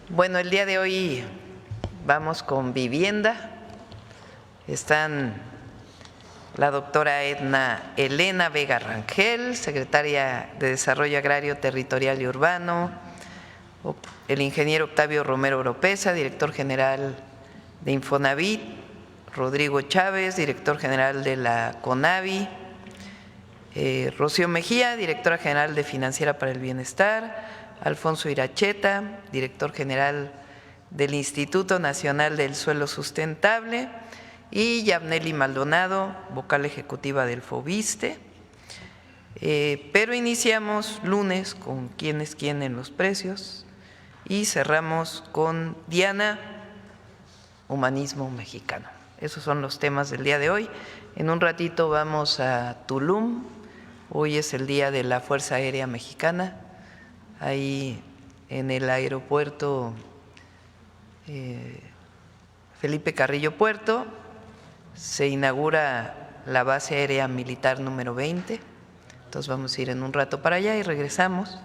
Bueno, el día de hoy vamos con vivienda. Están la doctora Edna Elena Vega Rangel, secretaria de Desarrollo Agrario, Territorial y Urbano, el ingeniero Octavio Romero Oropesa, director general de Infonavit, Rodrigo Chávez, director general de la CONAVI, Rocío Mejía, directora general de Financiera para el Bienestar, Alfonso Iracheta, director general del Instituto Nacional del Suelo Sustentable, y Yabneli Maldonado, vocal ejecutiva del FOBISTE. Pero iniciamos lunes con quién es quién en los precios y cerramos con Diana, humanismo mexicano. Esos son los temas del día de hoy. En un ratito vamos a Tulum. Hoy es el día de la Fuerza Aérea Mexicana. Ahí en el aeropuerto Felipe Carrillo Puerto se inaugura la base aérea militar número 20. Entonces vamos a ir en un rato para allá y regresamos.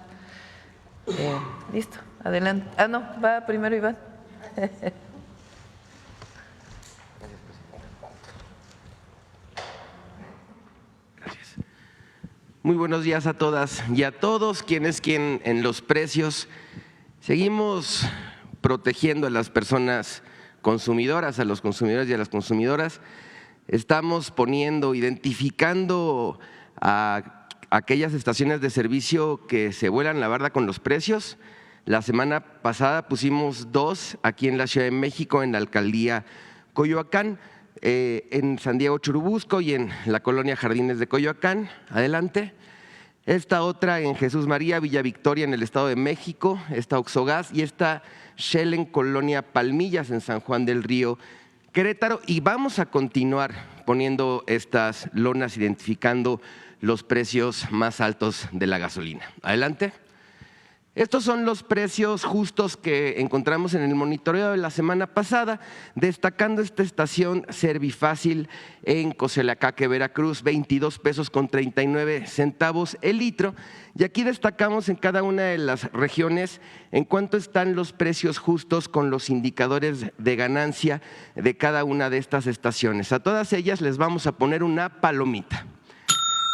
Listo, adelante. Ah, no, va primero Iván. Muy buenos días a todas y a todos. ¿Quién es quién en los precios? Seguimos protegiendo a las personas consumidoras, a los consumidores y a las consumidoras. Estamos identificando a aquellas estaciones de servicio que se vuelan la barda con los precios. La semana pasada pusimos 2 aquí en la Ciudad de México, en la alcaldía Coyoacán, en San Diego Churubusco y en la colonia Jardines de Coyoacán. Adelante. Esta otra en Jesús María, Villa Victoria, en el Estado de México, esta Oxogas, y esta Shell en Colonia Palmillas, en San Juan del Río, Querétaro. Y vamos a continuar poniendo estas lonas, identificando los precios más altos de la gasolina. Adelante. Estos son los precios justos que encontramos en el monitoreo de la semana pasada, destacando esta estación Servifácil en Cozoleacaque, Veracruz, 22 pesos con 39 centavos el litro. Y aquí destacamos en cada una de las regiones en cuánto están los precios justos con los indicadores de ganancia de cada una de estas estaciones. A todas ellas les vamos a poner una palomita.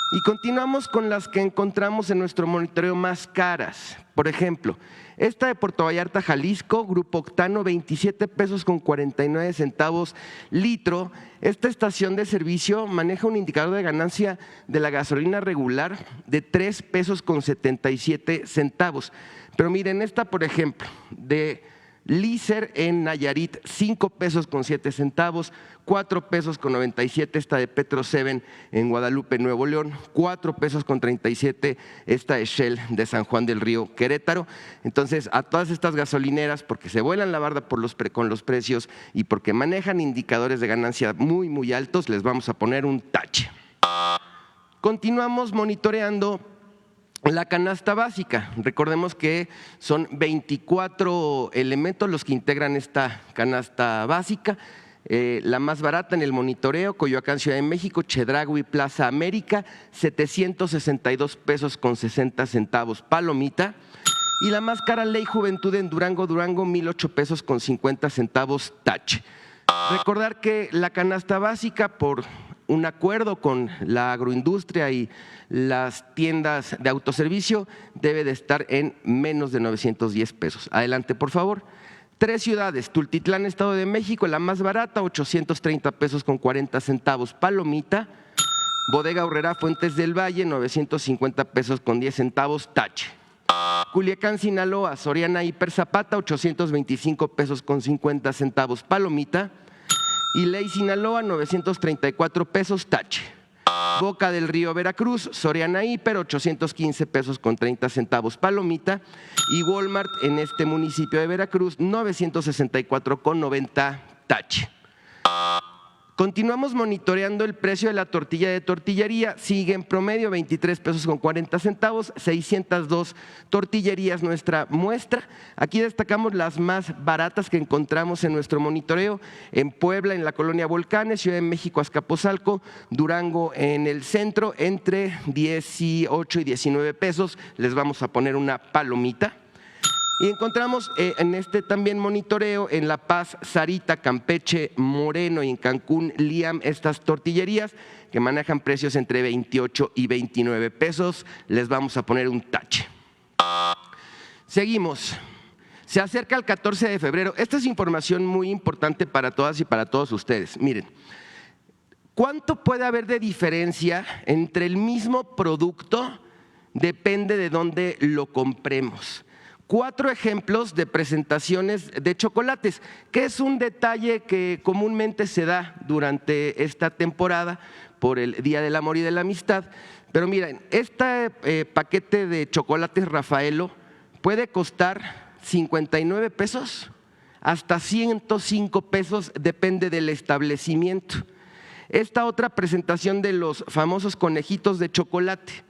Y continuamos con las que encontramos en nuestro monitoreo más caras. Por ejemplo, esta de Puerto Vallarta, Jalisco, Grupo Octano, 27 pesos con 49 centavos litro. Esta estación de servicio maneja un indicador de ganancia de la gasolina regular de 3 pesos con 77 centavos. Pero miren, esta, por ejemplo, de Lícer en Nayarit, 5 pesos con 7 centavos, 4 pesos con 97, esta de Petro 7 en Guadalupe, Nuevo León, 4 pesos con 37, esta de Shell de San Juan del Río, Querétaro. Entonces, a todas estas gasolineras, porque se vuelan la barda con los precios y porque manejan indicadores de ganancia muy, muy altos, les vamos a poner un tache. Continuamos monitoreando la canasta básica. Recordemos que son 24 elementos los que integran esta canasta básica. La más barata en el monitoreo, Coyoacán, Ciudad de México, Chedraui, Plaza América, 762 pesos con 60 centavos palomita. Y la más cara, Ley Juventud en Durango, 1,008 pesos con 50 centavos tache. Recordar que la canasta básica, por un acuerdo con la agroindustria y las tiendas de autoservicio, debe de estar en menos de 910 pesos. Adelante, por favor. 3 ciudades, Tultitlán, Estado de México, la más barata, 830 pesos con 40 centavos palomita. Bodega Aurrerá, Fuentes del Valle, 950 pesos con 10 centavos tache. Culiacán, Sinaloa, Soriana Hiper Zapata, 825 pesos con 50 centavos palomita. Y Ley Sinaloa, 934 pesos tache. Boca del Río, Veracruz, Soriana Hiper, 815 pesos con 30 centavos palomita. Y Walmart en este municipio de Veracruz, 964 con 90 tache. Continuamos monitoreando el precio de la tortilla de tortillería, sigue en promedio 23 pesos con 40 centavos, 602 tortillerías nuestra muestra. Aquí destacamos las más baratas que encontramos en nuestro monitoreo: en Puebla, en la colonia Volcanes, Ciudad de México, Azcapotzalco, Durango en el centro, entre 18 y 19 pesos, les vamos a poner una palomita. Y encontramos en este también monitoreo en La Paz, Sarita, Campeche, Moreno y en Cancún, Liam, estas tortillerías que manejan precios entre 28 y 29 pesos. Les vamos a poner un tache. Seguimos. Se acerca el 14 de febrero. Esta es información muy importante para todas y para todos ustedes. Miren, ¿cuánto puede haber de diferencia entre el mismo producto? Depende de dónde lo compremos. 4 ejemplos de presentaciones de chocolates, que es un detalle que comúnmente se da durante esta temporada por el Día del Amor y de la Amistad. Pero miren, este paquete de chocolates Rafaelo puede costar 59 pesos hasta 105 pesos, depende del establecimiento. Esta otra presentación de los famosos conejitos de chocolate,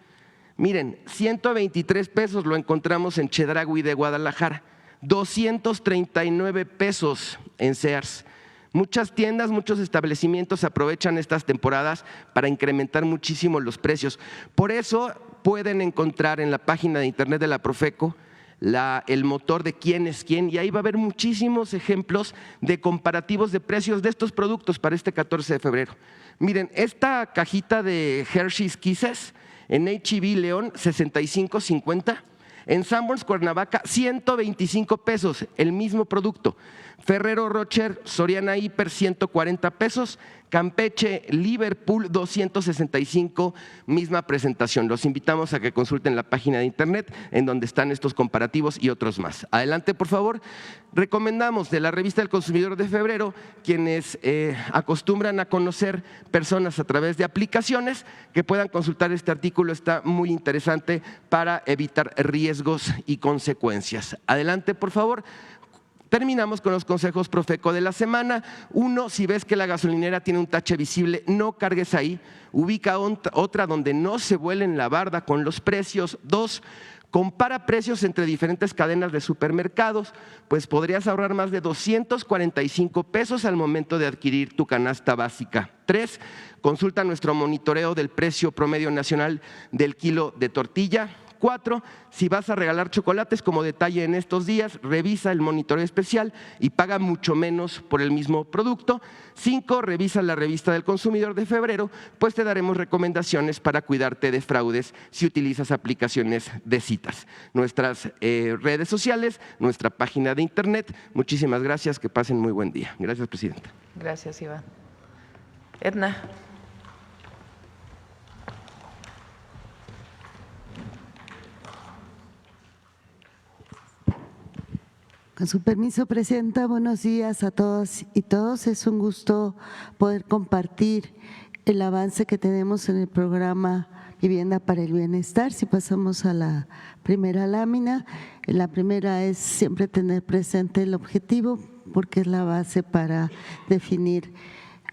miren, 123 pesos lo encontramos en Chedraui de Guadalajara, 239 pesos en Sears. Muchas tiendas, muchos establecimientos aprovechan estas temporadas para incrementar muchísimo los precios. Por eso pueden encontrar en la página de internet de la Profeco el motor de quién es quién, y ahí va a haber muchísimos ejemplos de comparativos de precios de estos productos para este 14 de febrero. Miren, esta cajita de Hershey's Kisses en H-E-B León, 65.50. En Sanborns Cuernavaca, 125 pesos, el mismo producto. Ferrero Rocher, Soriana Hiper, 140 pesos. Campeche, Liverpool, 265, misma presentación. Los invitamos a que consulten la página de internet en donde están estos comparativos y otros más. Adelante, por favor. Recomendamos de la revista El Consumidor de febrero, quienes acostumbran a conocer personas a través de aplicaciones, que puedan consultar este artículo, está muy interesante para evitar riesgos y consecuencias. Adelante, por favor. Terminamos con los consejos Profeco de la semana. 1, si ves que la gasolinera tiene un tache visible, no cargues ahí, ubica otra donde no se vuelen la barda con los precios. 2, compara precios entre diferentes cadenas de supermercados, pues podrías ahorrar más de 245 pesos al momento de adquirir tu canasta básica. 3, consulta nuestro monitoreo del precio promedio nacional del kilo de tortilla. 4, si vas a regalar chocolates como detalle en estos días, revisa el monitoreo especial y paga mucho menos por el mismo producto. 5, revisa la revista del Consumidor de febrero, pues te daremos recomendaciones para cuidarte de fraudes si utilizas aplicaciones de citas. Nuestras redes sociales, nuestra página de internet. Muchísimas gracias, que pasen muy buen día. Gracias, presidenta. Gracias, Iván. Edna. Con su permiso, presidenta, buenos días a todas y todos. Es un gusto poder compartir el avance que tenemos en el programa Vivienda para el Bienestar. Si pasamos a la primera lámina, la primera es siempre tener presente el objetivo, porque es la base para definir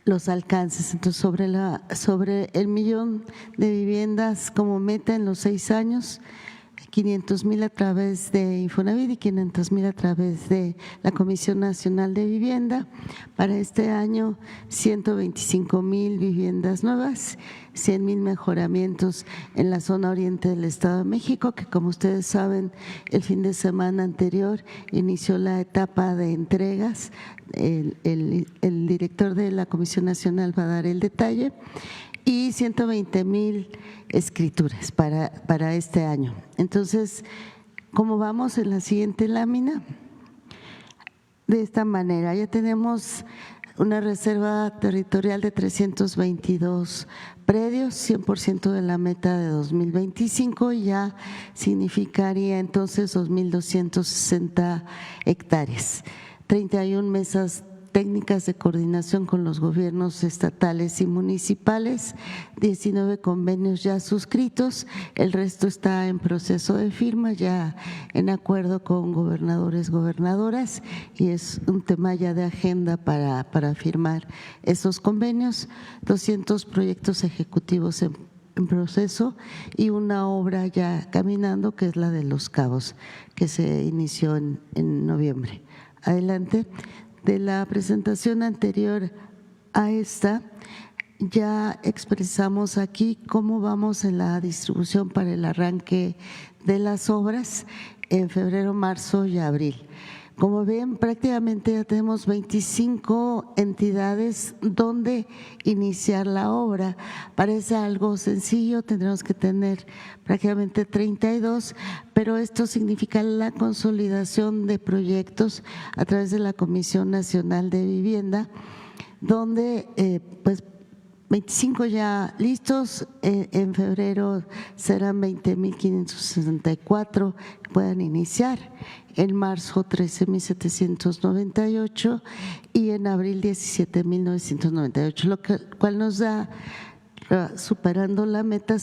los alcances. Entonces, sobre el 1,000,000 de viviendas como meta en los 6 años, 500,000 a través de Infonavit y 500,000 a través de la Comisión Nacional de Vivienda. Para este año, 125,000 viviendas nuevas, 100,000 mejoramientos en la zona oriente del Estado de México, que como ustedes saben, el fin de semana anterior inició la etapa de entregas. El director de la Comisión Nacional va a dar el detalle. Y 120,000 escrituras para este año. Entonces, ¿cómo vamos en la siguiente lámina? De esta manera, ya tenemos una reserva territorial de 322 predios, 100% de la meta de 2025, y ya significaría entonces 2,260 hectáreas, 31 mesas técnicas de coordinación con los gobiernos estatales y municipales, 19 convenios ya suscritos, el resto está en proceso de firma, ya en acuerdo con gobernadores, gobernadoras, y es un tema ya de agenda para firmar esos convenios. 200 proyectos ejecutivos en proceso y una obra ya caminando, que es la de Los Cabos, que se inició en noviembre. Adelante. De la presentación anterior a esta, ya expresamos aquí cómo vamos en la distribución para el arranque de las obras en febrero, marzo y abril. Como ven, prácticamente ya tenemos 25 entidades donde iniciar la obra. Parece algo sencillo, tendremos que tener prácticamente 32, pero esto significa la consolidación de proyectos a través de la Comisión Nacional de Vivienda, donde pues 25 ya listos, en febrero serán 20.564 que puedan iniciar, en marzo 13.798 y en abril 17.998, lo cual nos da, superando la meta,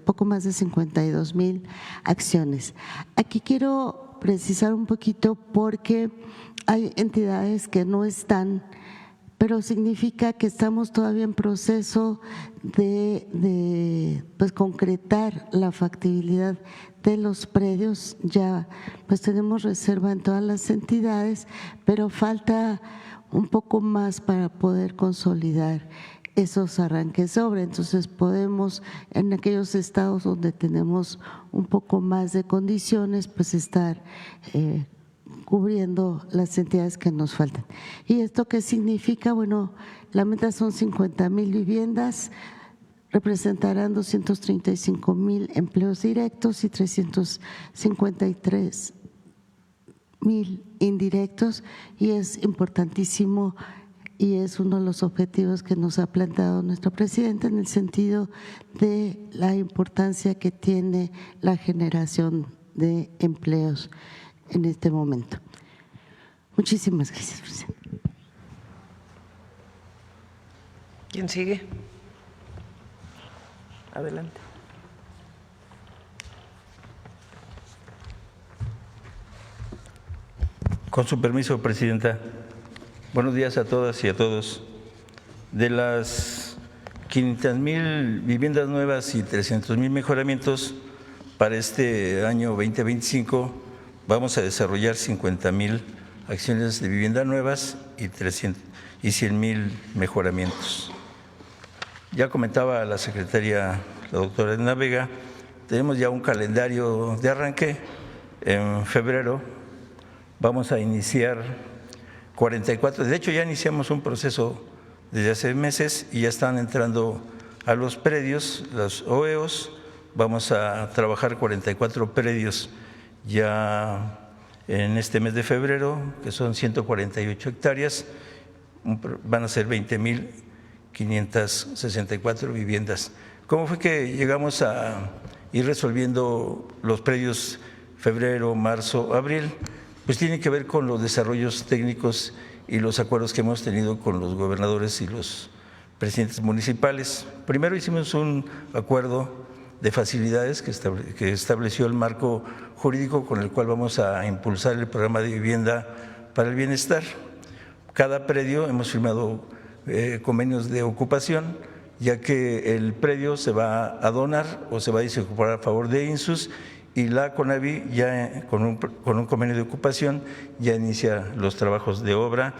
poco más de 52,000 acciones. Aquí quiero precisar un poquito porque hay entidades que no están, pero significa que estamos todavía en proceso de pues concretar la factibilidad de los predios. Ya pues tenemos reserva en todas las entidades, pero falta un poco más para poder consolidar esos arranques de obra. Entonces podemos, en aquellos estados donde tenemos un poco más de condiciones, pues estar cubriendo las entidades que nos faltan. ¿Y esto qué significa? Bueno, la meta son 50,000 viviendas, representarán 235,000 empleos directos y 353,000 indirectos, y es importantísimo y es uno de los objetivos que nos ha planteado nuestro presidente en el sentido de la importancia que tiene la generación de empleos en este momento. Muchísimas gracias, presidente. ¿Quién sigue? Adelante. Con su permiso, presidenta. Buenos días a todas y a todos. De las 500,000 viviendas nuevas y 300,000 mejoramientos para este año 2025, vamos a desarrollar 50,000 acciones de vivienda nuevas y 100,000 mejoramientos. Ya comentaba la secretaria, la doctora Edna Vega, tenemos ya un calendario de arranque. En febrero vamos a iniciar 44, de hecho ya iniciamos un proceso desde hace meses y ya están entrando a los predios, los OEOs. Vamos a trabajar 44 predios ya en este mes de febrero, que son 148 hectáreas, van a ser 20,564 viviendas. ¿Cómo fue que llegamos a ir resolviendo los predios febrero, marzo, abril? Pues tiene que ver con los desarrollos técnicos y los acuerdos que hemos tenido con los gobernadores y los presidentes municipales. Primero hicimos un acuerdo de facilidades que estableció el marco jurídico con el cual vamos a impulsar el programa de vivienda para el bienestar. Cada predio hemos firmado convenios de ocupación, ya que el predio se va a donar o se va a desocupar a favor de INSUS, y la CONAVI ya con un convenio de ocupación ya inicia los trabajos de obra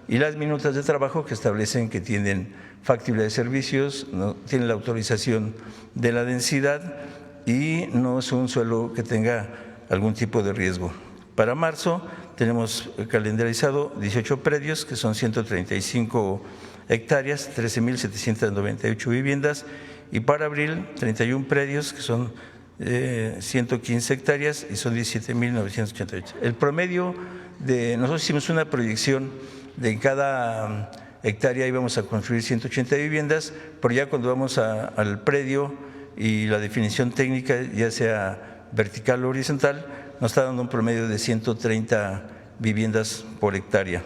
y las minutas de trabajo que establecen que tienen factibilidad de servicios, no tienen la autorización de la densidad y no es un suelo que tenga algún tipo de riesgo. Para marzo tenemos calendarizado 18 predios que son 135 hectáreas, 13,798 viviendas, y para abril 31 predios que son 115 hectáreas y son 17,988. El promedio nosotros hicimos una proyección de cada hectárea íbamos a construir 180 viviendas, pero ya cuando vamos al predio y la definición técnica, ya sea vertical o horizontal, nos está dando un promedio de 130 viviendas por hectárea.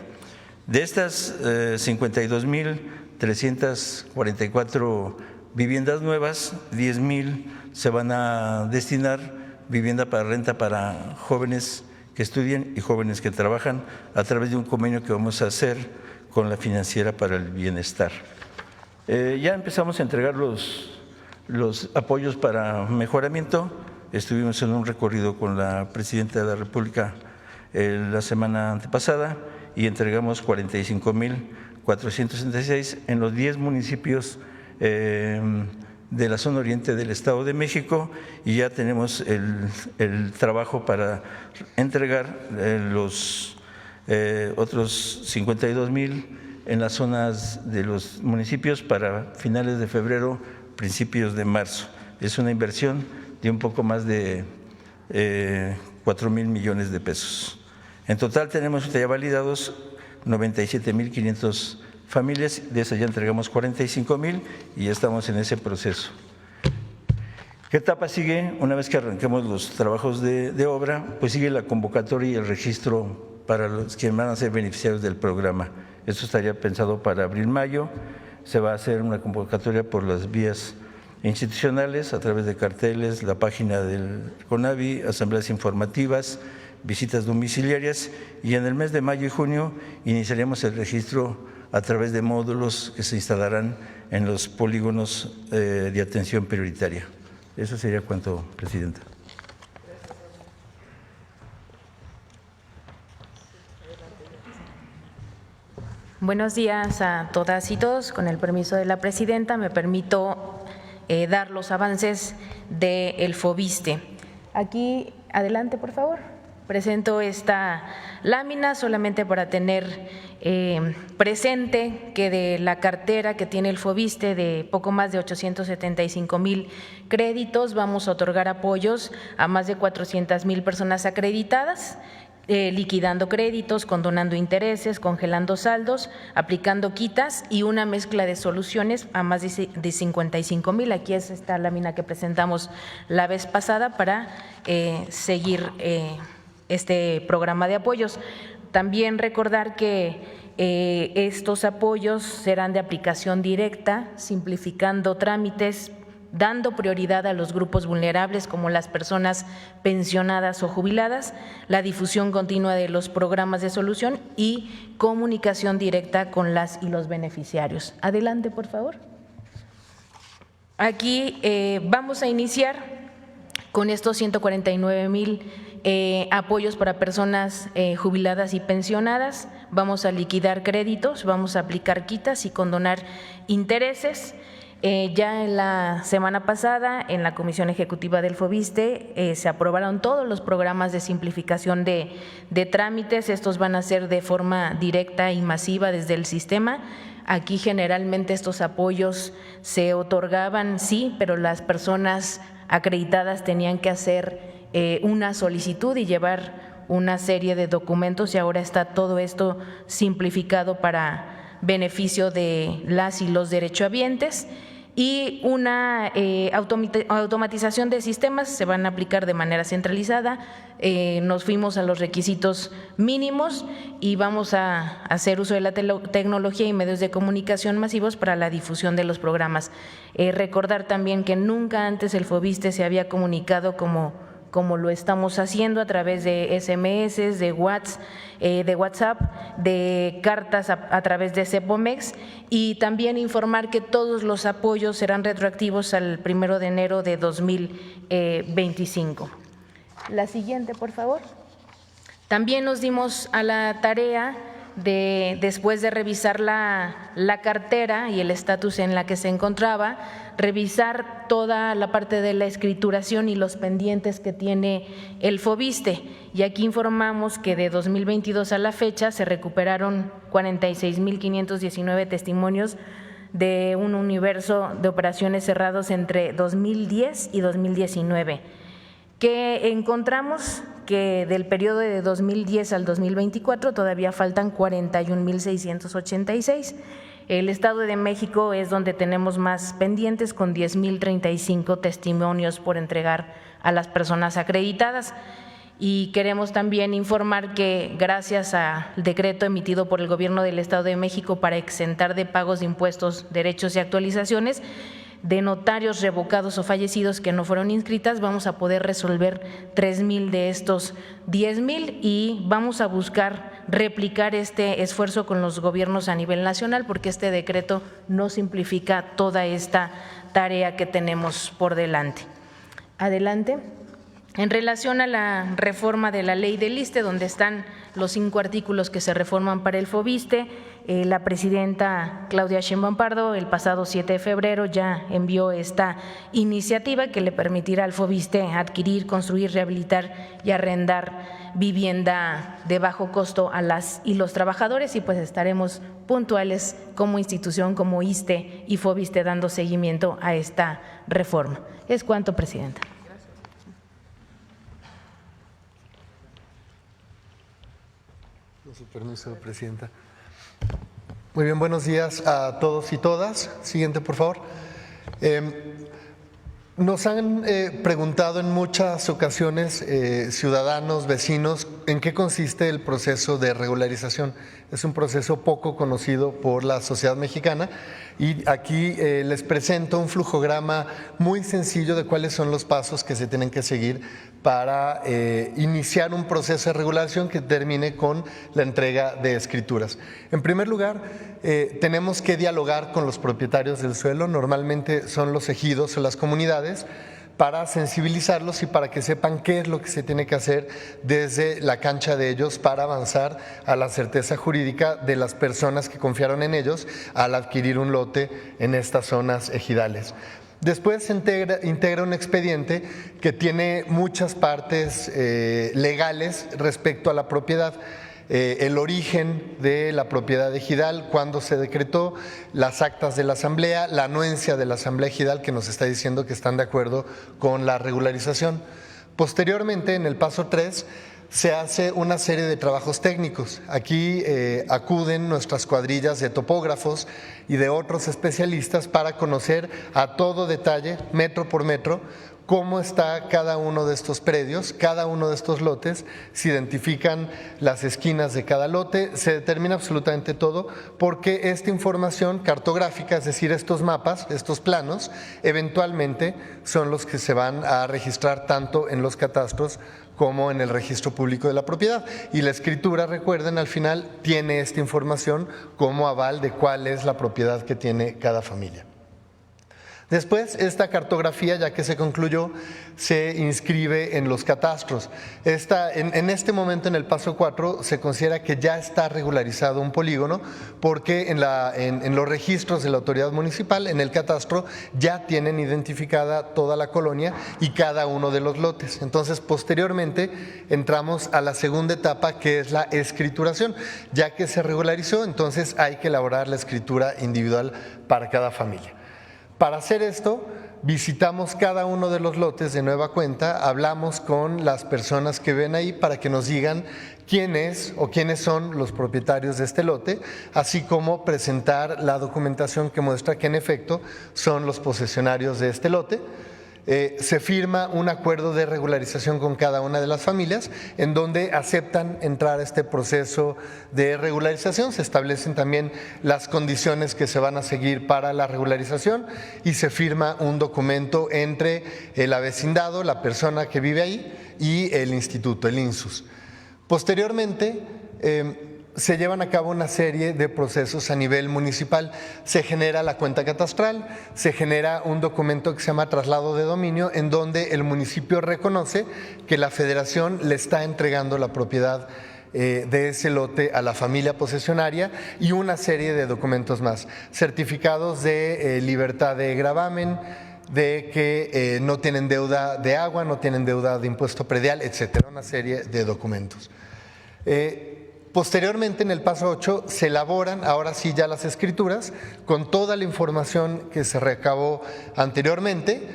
De estas 52,344 viviendas nuevas, 10,000 se van a destinar vivienda para renta para jóvenes que estudian y jóvenes que trabajan a través de un convenio que vamos a hacer con la Financiera para el Bienestar. Ya empezamos a entregar los apoyos para mejoramiento. Estuvimos en un recorrido con la Presidenta de la República la semana antepasada y entregamos 45,000 466 en los 10 municipios de la zona oriente del Estado de México, y ya tenemos el trabajo para entregar los otros 52,000 en las zonas de los municipios para finales de febrero, principios de marzo. Es una inversión de un poco más de 4,000 millones de pesos. En total tenemos ya validados 97,500 familias, de esas ya entregamos 45,000 y ya estamos en ese proceso. ¿Qué etapa sigue? Una vez que arranquemos los trabajos de obra, pues sigue la convocatoria y el registro para los que van a ser beneficiarios del programa. Esto estaría pensado para abril-mayo. Se va a hacer una convocatoria por las vías institucionales a través de carteles, la página del CONAVI, asambleas informativas, visitas domiciliarias, y en el mes de mayo y junio iniciaremos el registro a través de módulos que se instalarán en los polígonos de atención prioritaria. Eso sería cuanto, Presidenta. Buenos días a todas y todos. Con el permiso de la presidenta, me permito dar los avances del FOBISTE. Aquí, adelante, por favor. Presento esta lámina solamente para tener presente que de la cartera que tiene el FOBISTE de poco más de 875,000 créditos, vamos a otorgar apoyos a más de 400,000 personas acreditadas, liquidando créditos, condonando intereses, congelando saldos, aplicando quitas y una mezcla de soluciones a más de 55,000. Aquí es esta lámina que presentamos la vez pasada para seguir este programa de apoyos. También recordar que estos apoyos serán de aplicación directa, simplificando trámites, dando prioridad a los grupos vulnerables como las personas pensionadas o jubiladas, la difusión continua de los programas de solución y comunicación directa con las y los beneficiarios. Adelante, por favor. Aquí vamos a iniciar con estos 149,000 apoyos para personas jubiladas y pensionadas. Vamos a liquidar créditos, vamos a aplicar quitas y condonar intereses. Ya en la semana pasada, en la Comisión Ejecutiva del FOBISTE, se aprobaron todos los programas de simplificación de trámites. Estos van a ser de forma directa y masiva desde el sistema. Aquí generalmente estos apoyos se otorgaban, sí, pero las personas acreditadas tenían que hacer una solicitud y llevar una serie de documentos, y ahora está todo esto simplificado para beneficio de las y los derechohabientes. Y una automatización de sistemas se van a aplicar de manera centralizada. Nos fuimos a los requisitos mínimos y vamos a hacer uso de la tecnología y medios de comunicación masivos para la difusión de los programas. Recordar también que nunca antes el FOBISTE se había comunicado como lo estamos haciendo a través de SMS, de WhatsApp, de cartas a través de CEPOMEX, y también informar que todos los apoyos serán retroactivos al 1 de enero de 2025. La siguiente, por favor. También nos dimos a la tarea de, después de revisar la cartera y el estatus en la que se encontraba, revisar toda la parte de la escrituración y los pendientes que tiene el FOBISTE. Y aquí informamos que de 2022 a la fecha se recuperaron 46,519 testimonios de un universo de operaciones cerrados entre 2010 y 2019. ¿Qué encontramos? Que del periodo de 2010 al 2024 todavía faltan 41,686. El Estado de México es donde tenemos más pendientes, con 10,035 testimonios por entregar a las personas acreditadas. Y queremos también informar que gracias al decreto emitido por el Gobierno del Estado de México para exentar de pagos de impuestos, derechos y actualizaciones de notarios revocados o fallecidos que no fueron inscritas, vamos a poder resolver 3,000 de estos 10,000, y vamos a buscar replicar este esfuerzo con los gobiernos a nivel nacional, porque este decreto no simplifica toda esta tarea que tenemos por delante. Adelante. En relación a la reforma de la ley del ISSSTE, donde están los 5 artículos que se reforman para el FOBISSSTE, la presidenta Claudia Sheinbaum Pardo el pasado 7 de febrero ya envió esta iniciativa que le permitirá al FOBISSSTE adquirir, construir, rehabilitar y arrendar vivienda de bajo costo a las y los trabajadores, y pues estaremos puntuales como institución, como ISSSTE y FOBISSSTE dando seguimiento a esta reforma. Es cuanto, presidenta. Con su permiso, presidenta. Muy bien, buenos días a todos y todas. Siguiente, por favor. Nos han preguntado en muchas ocasiones ciudadanos, vecinos, en qué consiste el proceso de regularización. Es un proceso poco conocido por la sociedad mexicana y aquí les presento un flujograma muy sencillo de cuáles son los pasos que se tienen que seguir para iniciar un proceso de regulación que termine con la entrega de escrituras. En primer lugar, tenemos que dialogar con los propietarios del suelo, normalmente son los ejidos o las comunidades, para sensibilizarlos y para que sepan qué es lo que se tiene que hacer desde la cancha de ellos para avanzar a la certeza jurídica de las personas que confiaron en ellos al adquirir un lote en estas zonas ejidales. Después se integra un expediente que tiene muchas partes legales respecto a la propiedad. El origen de la propiedad ejidal, cuándo se decretó, las actas de la asamblea, la anuencia de la asamblea ejidal que nos está diciendo que están de acuerdo con la regularización. Posteriormente, en el paso 3, se hace una serie de trabajos técnicos. Aquí acuden nuestras cuadrillas de topógrafos y de otros especialistas para conocer a todo detalle, metro por metro, cómo está cada uno de estos predios, cada uno de estos lotes, se identifican las esquinas de cada lote, se determina absolutamente todo porque esta información cartográfica, es decir, estos mapas, estos planos, eventualmente son los que se van a registrar tanto en los catastros como en el registro público de la propiedad. Y la escritura, recuerden, al final tiene esta información como aval de cuál es la propiedad que tiene cada familia. Después, esta cartografía, ya que se concluyó, se inscribe en los catastros. En este momento, en el paso 4, se considera que ya está regularizado un polígono porque en los registros de la autoridad municipal, en el catastro, ya tienen identificada toda la colonia y cada uno de los lotes. Entonces, posteriormente, entramos a la segunda etapa, que es la escrituración. Ya que se regularizó, entonces hay que elaborar la escritura individual para cada familia. Para hacer esto, visitamos cada uno de los lotes de nueva cuenta, hablamos con las personas que ven ahí para que nos digan quién es o quiénes son los propietarios de este lote, así como presentar la documentación que muestra que en efecto son los posesionarios de este lote. Se firma un acuerdo de regularización con cada una de las familias en donde aceptan entrar a este proceso de regularización. Se establecen también las condiciones que se van a seguir para la regularización y se firma un documento entre el avecindado, la persona que vive ahí, y el instituto, el INSUS. Posteriormente, se llevan a cabo una serie de procesos a nivel municipal. Se genera la cuenta catastral, se genera un documento que se llama traslado de dominio, en donde el municipio reconoce que la federación le está entregando la propiedad de ese lote a la familia posesionaria y una serie de documentos más, certificados de libertad de gravamen, de que no tienen deuda de agua, no tienen deuda de impuesto predial, etcétera, una serie de documentos. Posteriormente, en el paso 8, se elaboran ahora sí ya las escrituras con toda la información que se recabó anteriormente,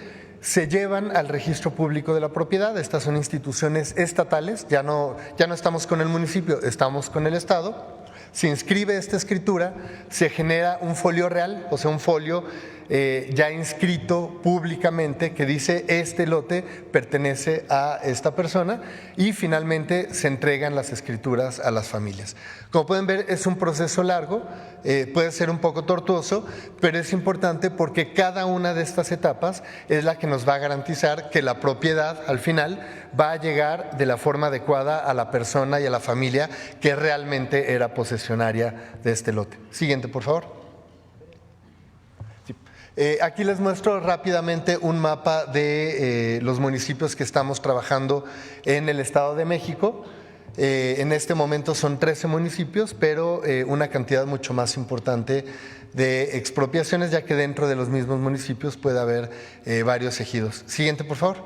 se llevan al registro público de la propiedad. Estas son instituciones estatales, ya no estamos con el municipio, estamos con el Estado. Se inscribe esta escritura, se genera un folio real, o sea, un folio ya inscrito públicamente que dice este lote pertenece a esta persona y finalmente se entregan las escrituras a las familias. Como pueden ver, es un proceso largo, puede ser un poco tortuoso, pero es importante porque cada una de estas etapas es la que nos va a garantizar que la propiedad al final va a llegar de la forma adecuada a la persona y a la familia que realmente era posesionaria de este lote. Siguiente, por favor. Aquí les muestro rápidamente un mapa de los municipios que estamos trabajando en el Estado de México. En este momento son 13 municipios, pero una cantidad mucho más importante de expropiaciones, ya que dentro de los mismos municipios puede haber varios ejidos. Siguiente, por favor.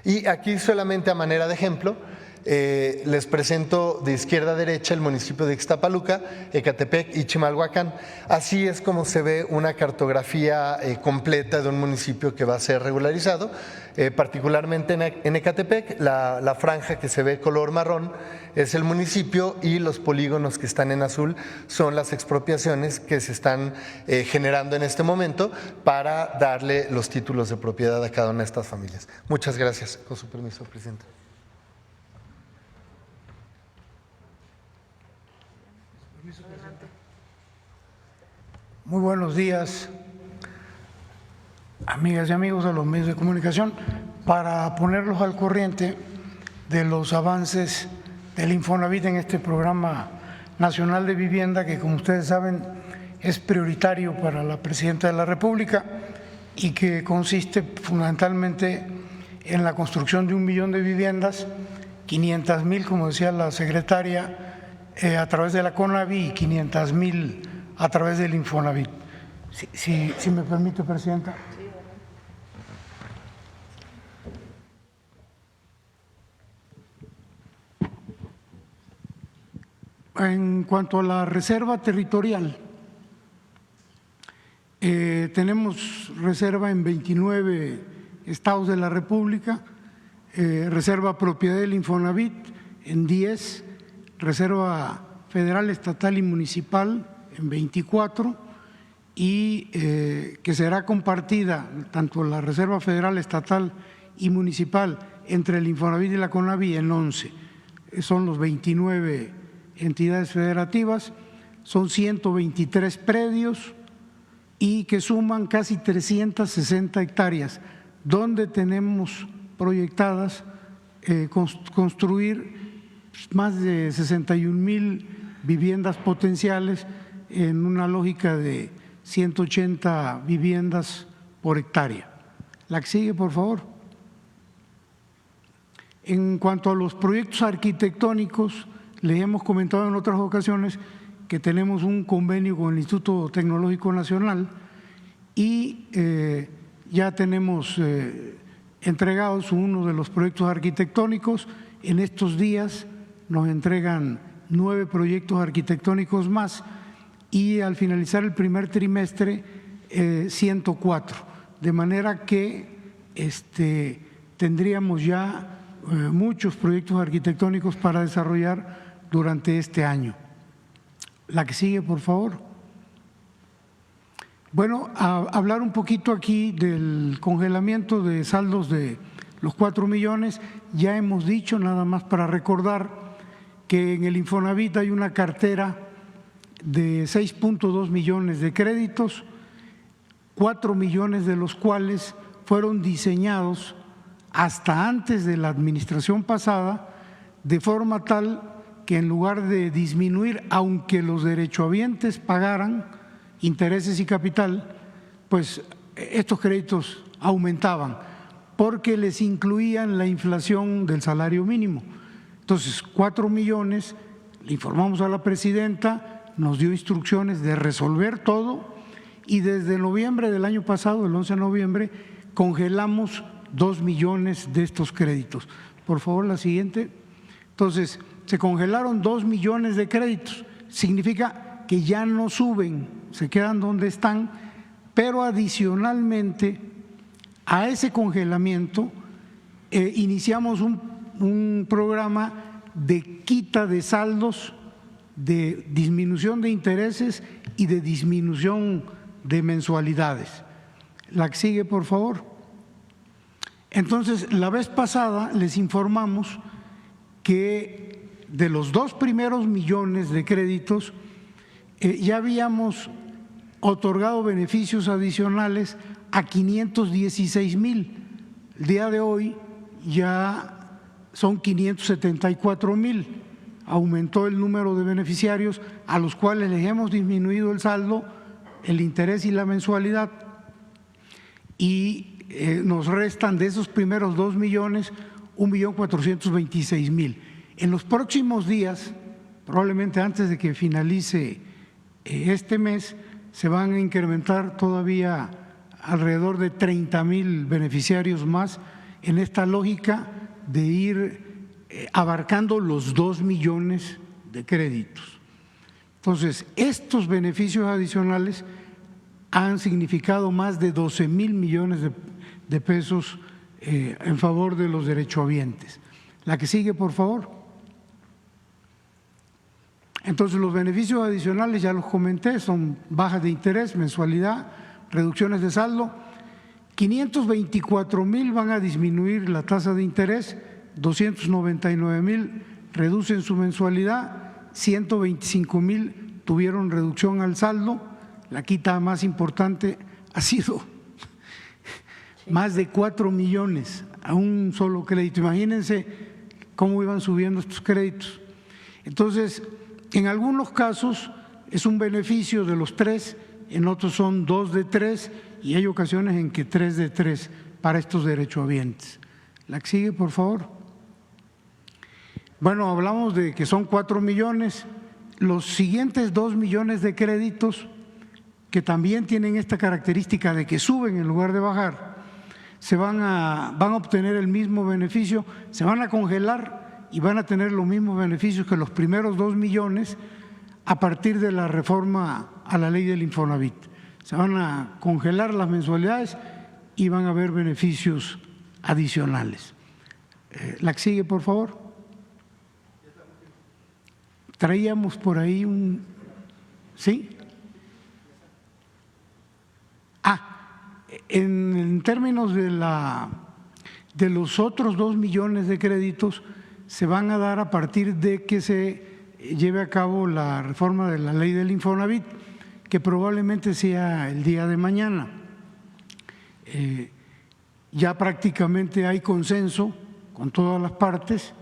Y aquí solamente a manera de ejemplo, les presento de izquierda a derecha el municipio de Ixtapaluca, Ecatepec y Chimalhuacán. Así es como se ve una cartografía completa de un municipio que va a ser regularizado. Particularmente en Ecatepec, la franja que se ve color marrón es el municipio y los polígonos que están en azul son las expropiaciones que se están generando en este momento para darle los títulos de propiedad a cada una de estas familias. Muchas gracias. Con su permiso, presidente. Muy buenos días, amigas y amigos de los medios de comunicación. Para ponerlos al corriente de los avances del Infonavit en este programa nacional de vivienda, que como ustedes saben es prioritario para la Presidenta de la República y que consiste fundamentalmente en la construcción de 1 millón de viviendas, 500,000, como decía la secretaria, a través de la CONAVI y 500,000 a través del Infonavit. Si me permite, Presidenta. En cuanto a la reserva territorial, tenemos reserva en 29 estados de la República, reserva propiedad del Infonavit en 10, reserva federal, estatal y municipal en 24 y que será compartida tanto la reserva federal, estatal y municipal entre el Infonavit y la CONAVI en 11. Son los 29 entidades federativas, son 123 predios y que suman casi 360 hectáreas, donde tenemos proyectadas construir más de 61,000 viviendas potenciales en una lógica de 180 viviendas por hectárea. La que sigue, por favor. En cuanto a los proyectos arquitectónicos, les hemos comentado en otras ocasiones que tenemos un convenio con el Instituto Tecnológico Nacional y ya tenemos entregados uno de los proyectos arquitectónicos. En estos días nos entregan 9 proyectos arquitectónicos más y al finalizar el primer trimestre 104, de manera que tendríamos ya muchos proyectos arquitectónicos para desarrollar durante este año. La que sigue, por favor. Bueno, a hablar un poquito aquí del congelamiento de saldos de los 4 millones, ya hemos dicho, nada más para recordar, que en el Infonavit hay una cartera de 6.2 millones de créditos, 4 millones de los cuales fueron diseñados hasta antes de la administración pasada, de forma tal que en lugar de disminuir, aunque los derechohabientes pagaran intereses y capital, pues estos créditos aumentaban porque les incluían la inflación del salario mínimo. Entonces, 4 millones, le informamos a la presidenta, nos dio instrucciones de resolver todo y desde noviembre del año pasado, el 11 de noviembre, congelamos 2 millones de estos créditos. Por favor, la siguiente. Entonces, se congelaron 2 millones de créditos, significa que ya no suben, se quedan donde están, pero adicionalmente a ese congelamiento iniciamos un programa de quita de saldos, de disminución de intereses y de disminución de mensualidades. La que sigue, por favor. Entonces, la vez pasada les informamos que de los 2 primeros millones de créditos ya habíamos otorgado beneficios adicionales a 516,000. El día de hoy ya son 574,000. Aumentó el número de beneficiarios a los cuales les hemos disminuido el saldo el interés y la mensualidad, y nos restan de esos primeros 2 millones 1.426.000. En los próximos días, probablemente antes de que finalice este mes, se van a incrementar todavía alrededor de 30.000 beneficiarios más en esta lógica de ir abarcando los 2 millones de créditos. Entonces, estos beneficios adicionales han significado más de 12.000 millones de pesos en favor de los derechohabientes. La que sigue, por favor. Entonces, los beneficios adicionales, ya los comenté, son bajas de interés, mensualidad, reducciones de saldo. 524.000 van a disminuir la tasa de interés, 299.000 reducen su mensualidad, 125.000 tuvieron reducción al saldo. La quita más importante ha sido más de 4 millones a un solo crédito. Imagínense cómo iban subiendo estos créditos. Entonces, en algunos casos es un beneficio de los 3, en otros son 2 de 3 y hay ocasiones en que 3 de 3 para estos derechohabientes. La que sigue, por favor. Bueno, hablamos de que son 4 millones. Los siguientes 2 millones de créditos, que también tienen esta característica de que suben en lugar de bajar, van a obtener el mismo beneficio, se van a congelar y van a tener los mismos beneficios que los primeros 2 millones a partir de la reforma a la ley del Infonavit. Se van a congelar las mensualidades y van a haber beneficios adicionales. La que sigue, por favor. Traíamos por ahí un… ¿Sí? En términos de los otros 2 millones de créditos, se van a dar a partir de que se lleve a cabo la reforma de la ley del Infonavit, que probablemente sea el día de mañana. Ya prácticamente hay consenso con todas las partes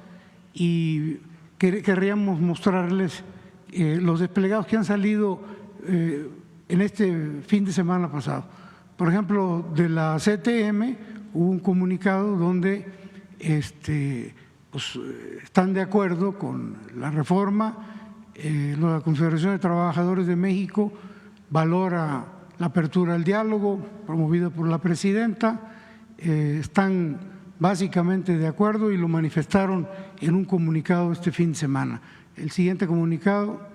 y querríamos mostrarles los desplegados que han salido en este fin de semana pasado. Por ejemplo, de la CTM hubo un comunicado donde están de acuerdo con la reforma. La Confederación de Trabajadores de México valora la apertura al diálogo promovida por la presidenta. Están básicamente de acuerdo y lo manifestaron en un comunicado este fin de semana. El siguiente comunicado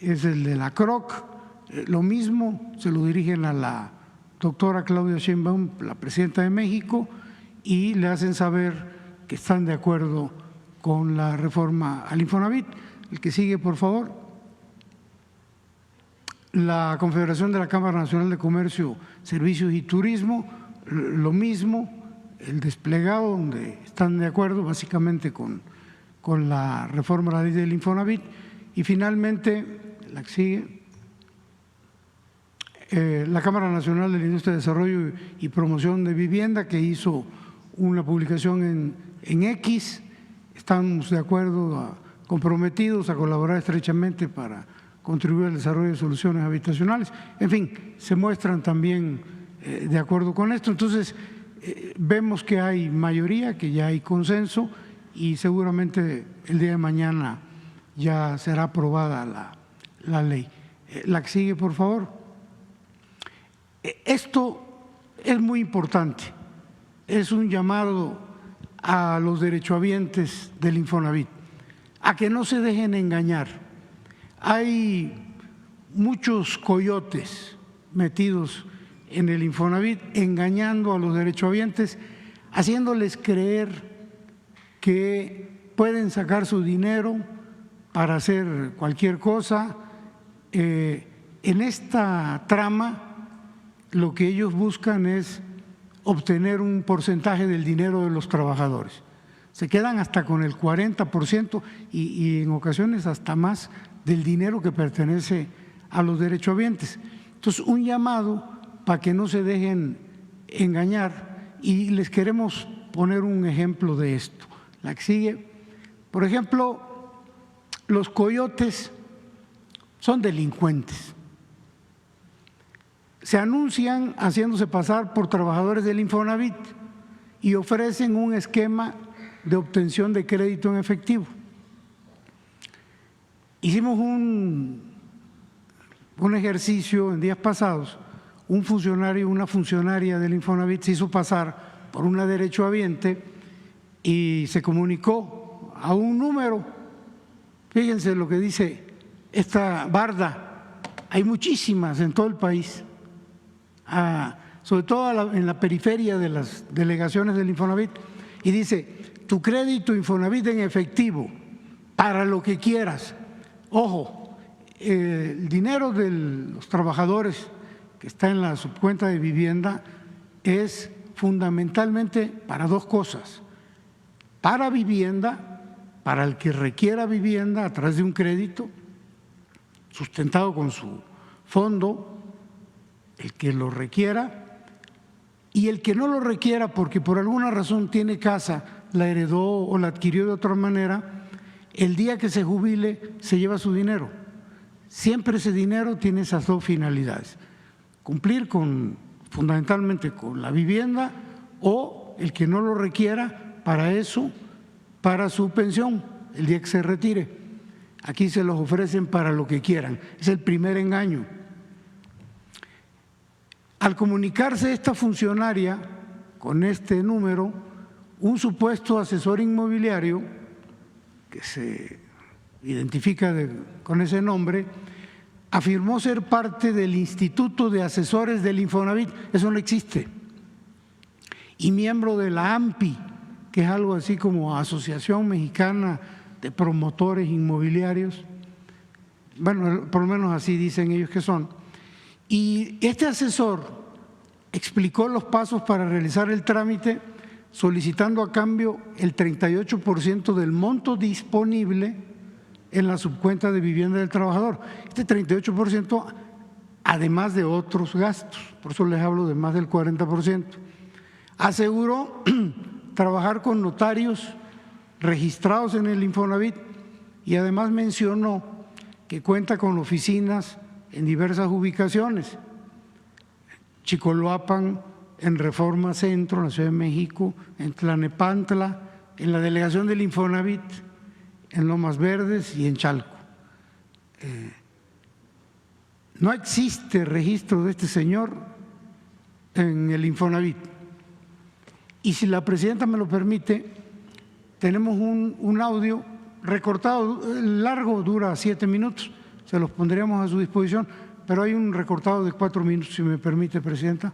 es el de la CROC. Lo mismo, se lo dirigen a la doctora Claudia Sheinbaum, la presidenta de México, y le hacen saber que están de acuerdo con la reforma al Infonavit. El que sigue, por favor. La Confederación de la Cámara Nacional de Comercio, Servicios y Turismo, lo mismo, el desplegado donde están de acuerdo básicamente con la reforma de la ley del Infonavit. Y finalmente, la que sigue, la Cámara Nacional de la Industria de Desarrollo y Promoción de Vivienda, que hizo una publicación en X. Estamos de acuerdo, comprometidos a colaborar estrechamente para contribuir al desarrollo de soluciones habitacionales. En fin, se muestran también de acuerdo con esto. Entonces, vemos que hay mayoría, que ya hay consenso y seguramente el día de mañana ya será aprobada la ley. La que sigue, por favor. Esto es muy importante, es un llamado a los derechohabientes del Infonavit, a que no se dejen engañar. Hay muchos coyotes metidos en el Infonavit engañando a los derechohabientes, haciéndoles creer que pueden sacar su dinero para hacer cualquier cosa. En esta trama lo que ellos buscan es obtener un porcentaje del dinero de los trabajadores. Se quedan hasta con el 40% y en ocasiones hasta más del dinero que pertenece a los derechohabientes. Entonces, un llamado para que no se dejen engañar, y les queremos poner un ejemplo de esto. La que sigue. Por ejemplo, los coyotes son delincuentes. se anuncian haciéndose pasar por trabajadores del Infonavit y ofrecen un esquema de obtención de crédito en efectivo. Hicimos un ejercicio en días pasados. Un funcionario, una funcionaria del Infonavit se hizo pasar por una derechohabiente y se comunicó a un número. Fíjense lo que dice esta barda, hay muchísimas en todo el país, sobre todo en la periferia de las delegaciones del Infonavit, y dice: tu crédito Infonavit en efectivo, para lo que quieras. Ojo, el dinero de los trabajadores que está en la subcuenta de vivienda es fundamentalmente para dos cosas: para vivienda, para el que requiera vivienda a través de un crédito sustentado con su fondo, el que lo requiera, y el que no lo requiera porque por alguna razón tiene casa, la heredó o la adquirió de otra manera, el día que se jubile se lleva su dinero. Siempre ese dinero tiene esas dos finalidades: cumplir fundamentalmente con la vivienda, o el que no lo requiera para eso, para su pensión, el día que se retire. Aquí se los ofrecen para lo que quieran. Es el primer engaño. Al comunicarse esta funcionaria con este número, un supuesto asesor inmobiliario que se identifica con ese nombre afirmó ser parte del Instituto de Asesores del Infonavit. Eso no existe. Y miembro de la AMPI, que es algo así como Asociación Mexicana de Promotores Inmobiliarios. Bueno, por lo menos así dicen ellos que son. Y este asesor explicó los pasos para realizar el trámite, solicitando a cambio el 38% del monto disponible en la subcuenta de vivienda del trabajador. Este 38%, además de otros gastos, por eso les hablo de más del 40%. Aseguró trabajar con notarios registrados en el Infonavit y además mencionó que cuenta con oficinas en diversas ubicaciones: Chicoloapan, en Reforma Centro, en la Ciudad de México, en Tlanepantla, en la delegación del Infonavit, en Lomas Verdes y en Chalco. No existe registro de este señor en el Infonavit. Y si la presidenta me lo permite, tenemos un audio recortado, largo, dura 7 minutos, se los pondríamos a su disposición, pero hay un recortado de 4 minutos, si me permite, presidenta.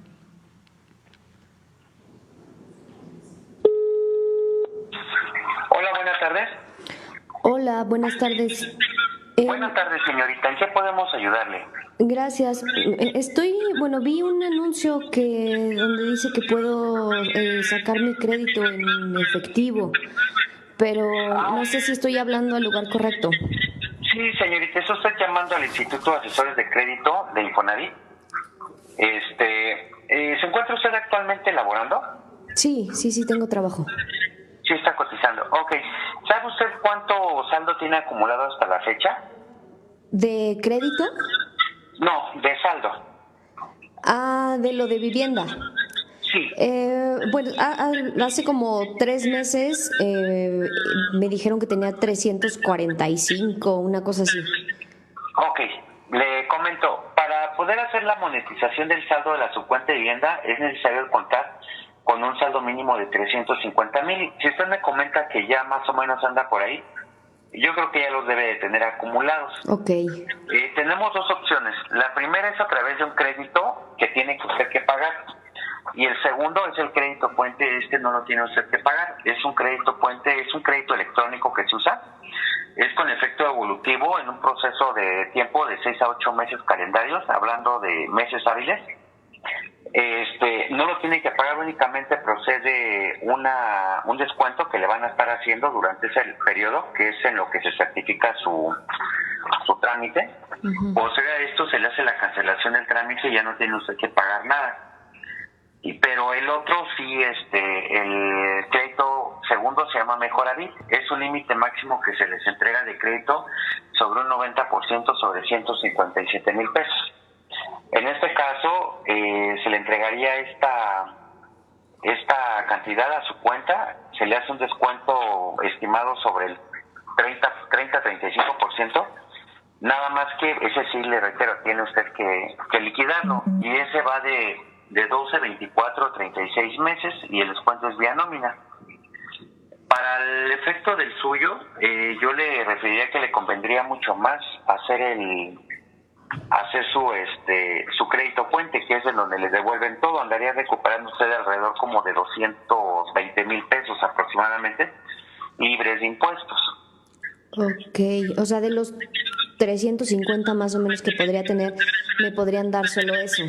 Hola, buenas tardes. Hola, buenas tardes. Buenas tardes, señorita. ¿En qué podemos ayudarle? Gracias. Vi un anuncio donde dice que puedo sacar mi crédito en efectivo, pero no sé si estoy hablando al lugar correcto. Sí, señorita, eso está llamando al Instituto de Asesores de Crédito de Infonavit. ¿Se encuentra usted actualmente laborando? Sí, tengo trabajo. Sí, está cotizando. Ok. ¿Sabe usted cuánto saldo tiene acumulado hasta la fecha? ¿De crédito? No, de saldo. Ah, de lo de vivienda. Sí. Hace como 3 meses me dijeron que tenía 345, una cosa así. Ok, le comento, para poder hacer la monetización del saldo de la subcuenta de vivienda es necesario contar con un saldo mínimo de 350,000. Si usted me comenta que ya más o menos anda por ahí, yo creo que ya los debe de tener acumulados. Ok. Tenemos 2 opciones. La primera es a través de un crédito que tiene usted que pagar. Y el segundo es el crédito puente. No lo tiene usted que pagar. Es un crédito puente, es un crédito electrónico que se usa. Es con efecto evolutivo en un proceso de tiempo de 6 a 8 meses calendarios, hablando de meses hábiles. No lo tiene que pagar, únicamente procede un descuento que le van a estar haciendo durante ese periodo, que es en lo que se certifica su trámite. Posterior a esto se le hace la cancelación del trámite y ya no tiene usted que pagar nada. Pero el otro sí, el crédito segundo se llama Mejoravit. Es un límite máximo que se les entrega de crédito sobre un 90% sobre 157,000 pesos. En este caso, se le entregaría esta cantidad a su cuenta, se le hace un descuento estimado sobre el 30-35%, nada más que ese sí, le reitero, tiene usted que liquidarlo, y ese va de 12, 24, 36 meses, y el descuento es vía nómina. Para el efecto del suyo, yo le referiría que le convendría mucho más hacer su crédito puente, que es en donde le devuelven todo. Andaría recuperando usted alrededor como de 220,000 pesos aproximadamente, libres de impuestos. Ok, o sea, de los 350 más o menos que podría tener, me podrían dar solo eso.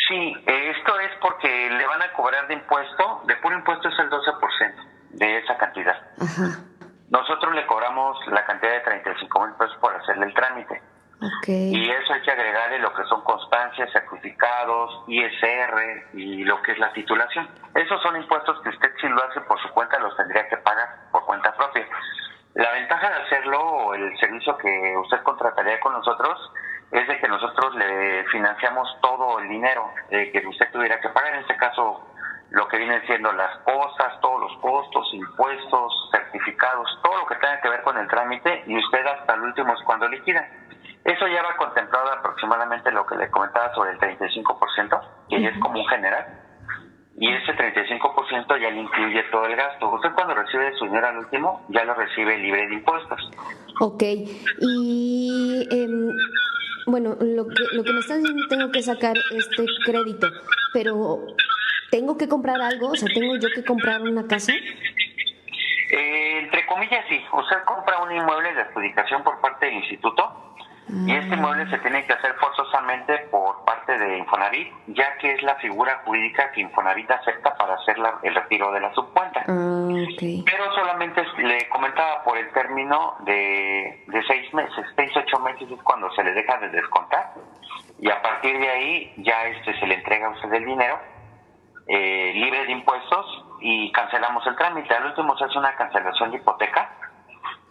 Sí, esto es porque le van a cobrar de impuesto, de puro impuesto es el 12% de esa cantidad. Ajá. Nosotros le cobramos la cantidad de 35,000 pesos por hacerle el trámite. Okay. Y eso hay que agregarle lo que son constancias, certificados, ISR y lo que es la titulación. Esos son impuestos que usted, si lo hace por su cuenta, los tendría que pagar por cuenta propia. La ventaja de hacerlo, o el servicio que usted contrataría con nosotros, es de que nosotros le financiamos todo el dinero que usted tuviera que pagar. En este caso, lo que vienen siendo las cosas, todos los costos, impuestos, certificados, todo lo que tenga que ver con el trámite, y usted hasta el último es cuando liquida. Eso ya va contemplado aproximadamente lo que le comentaba sobre el 35%, que ya es como un general, y ese 35% ya le incluye todo el gasto. Usted cuando recibe su dinero al último, ya lo recibe libre de impuestos. Ok, y bueno, lo que me estás diciendo, tengo que sacar este crédito, pero ¿tengo que comprar algo? O sea, ¿tengo yo que comprar una casa? Entre comillas, sí. Usted compra un inmueble de adjudicación por parte del instituto, y este inmueble se tiene que hacer forzosamente por parte de Infonavit, ya que es la figura jurídica que Infonavit acepta para hacer el retiro de la subcuenta. Okay. Pero solamente le comentaba por el término de 6 meses, 8 meses es cuando se le deja de descontar, y a partir de ahí ya se le entrega a usted el dinero libre de impuestos, y cancelamos el trámite. Al último se hace una cancelación de hipoteca,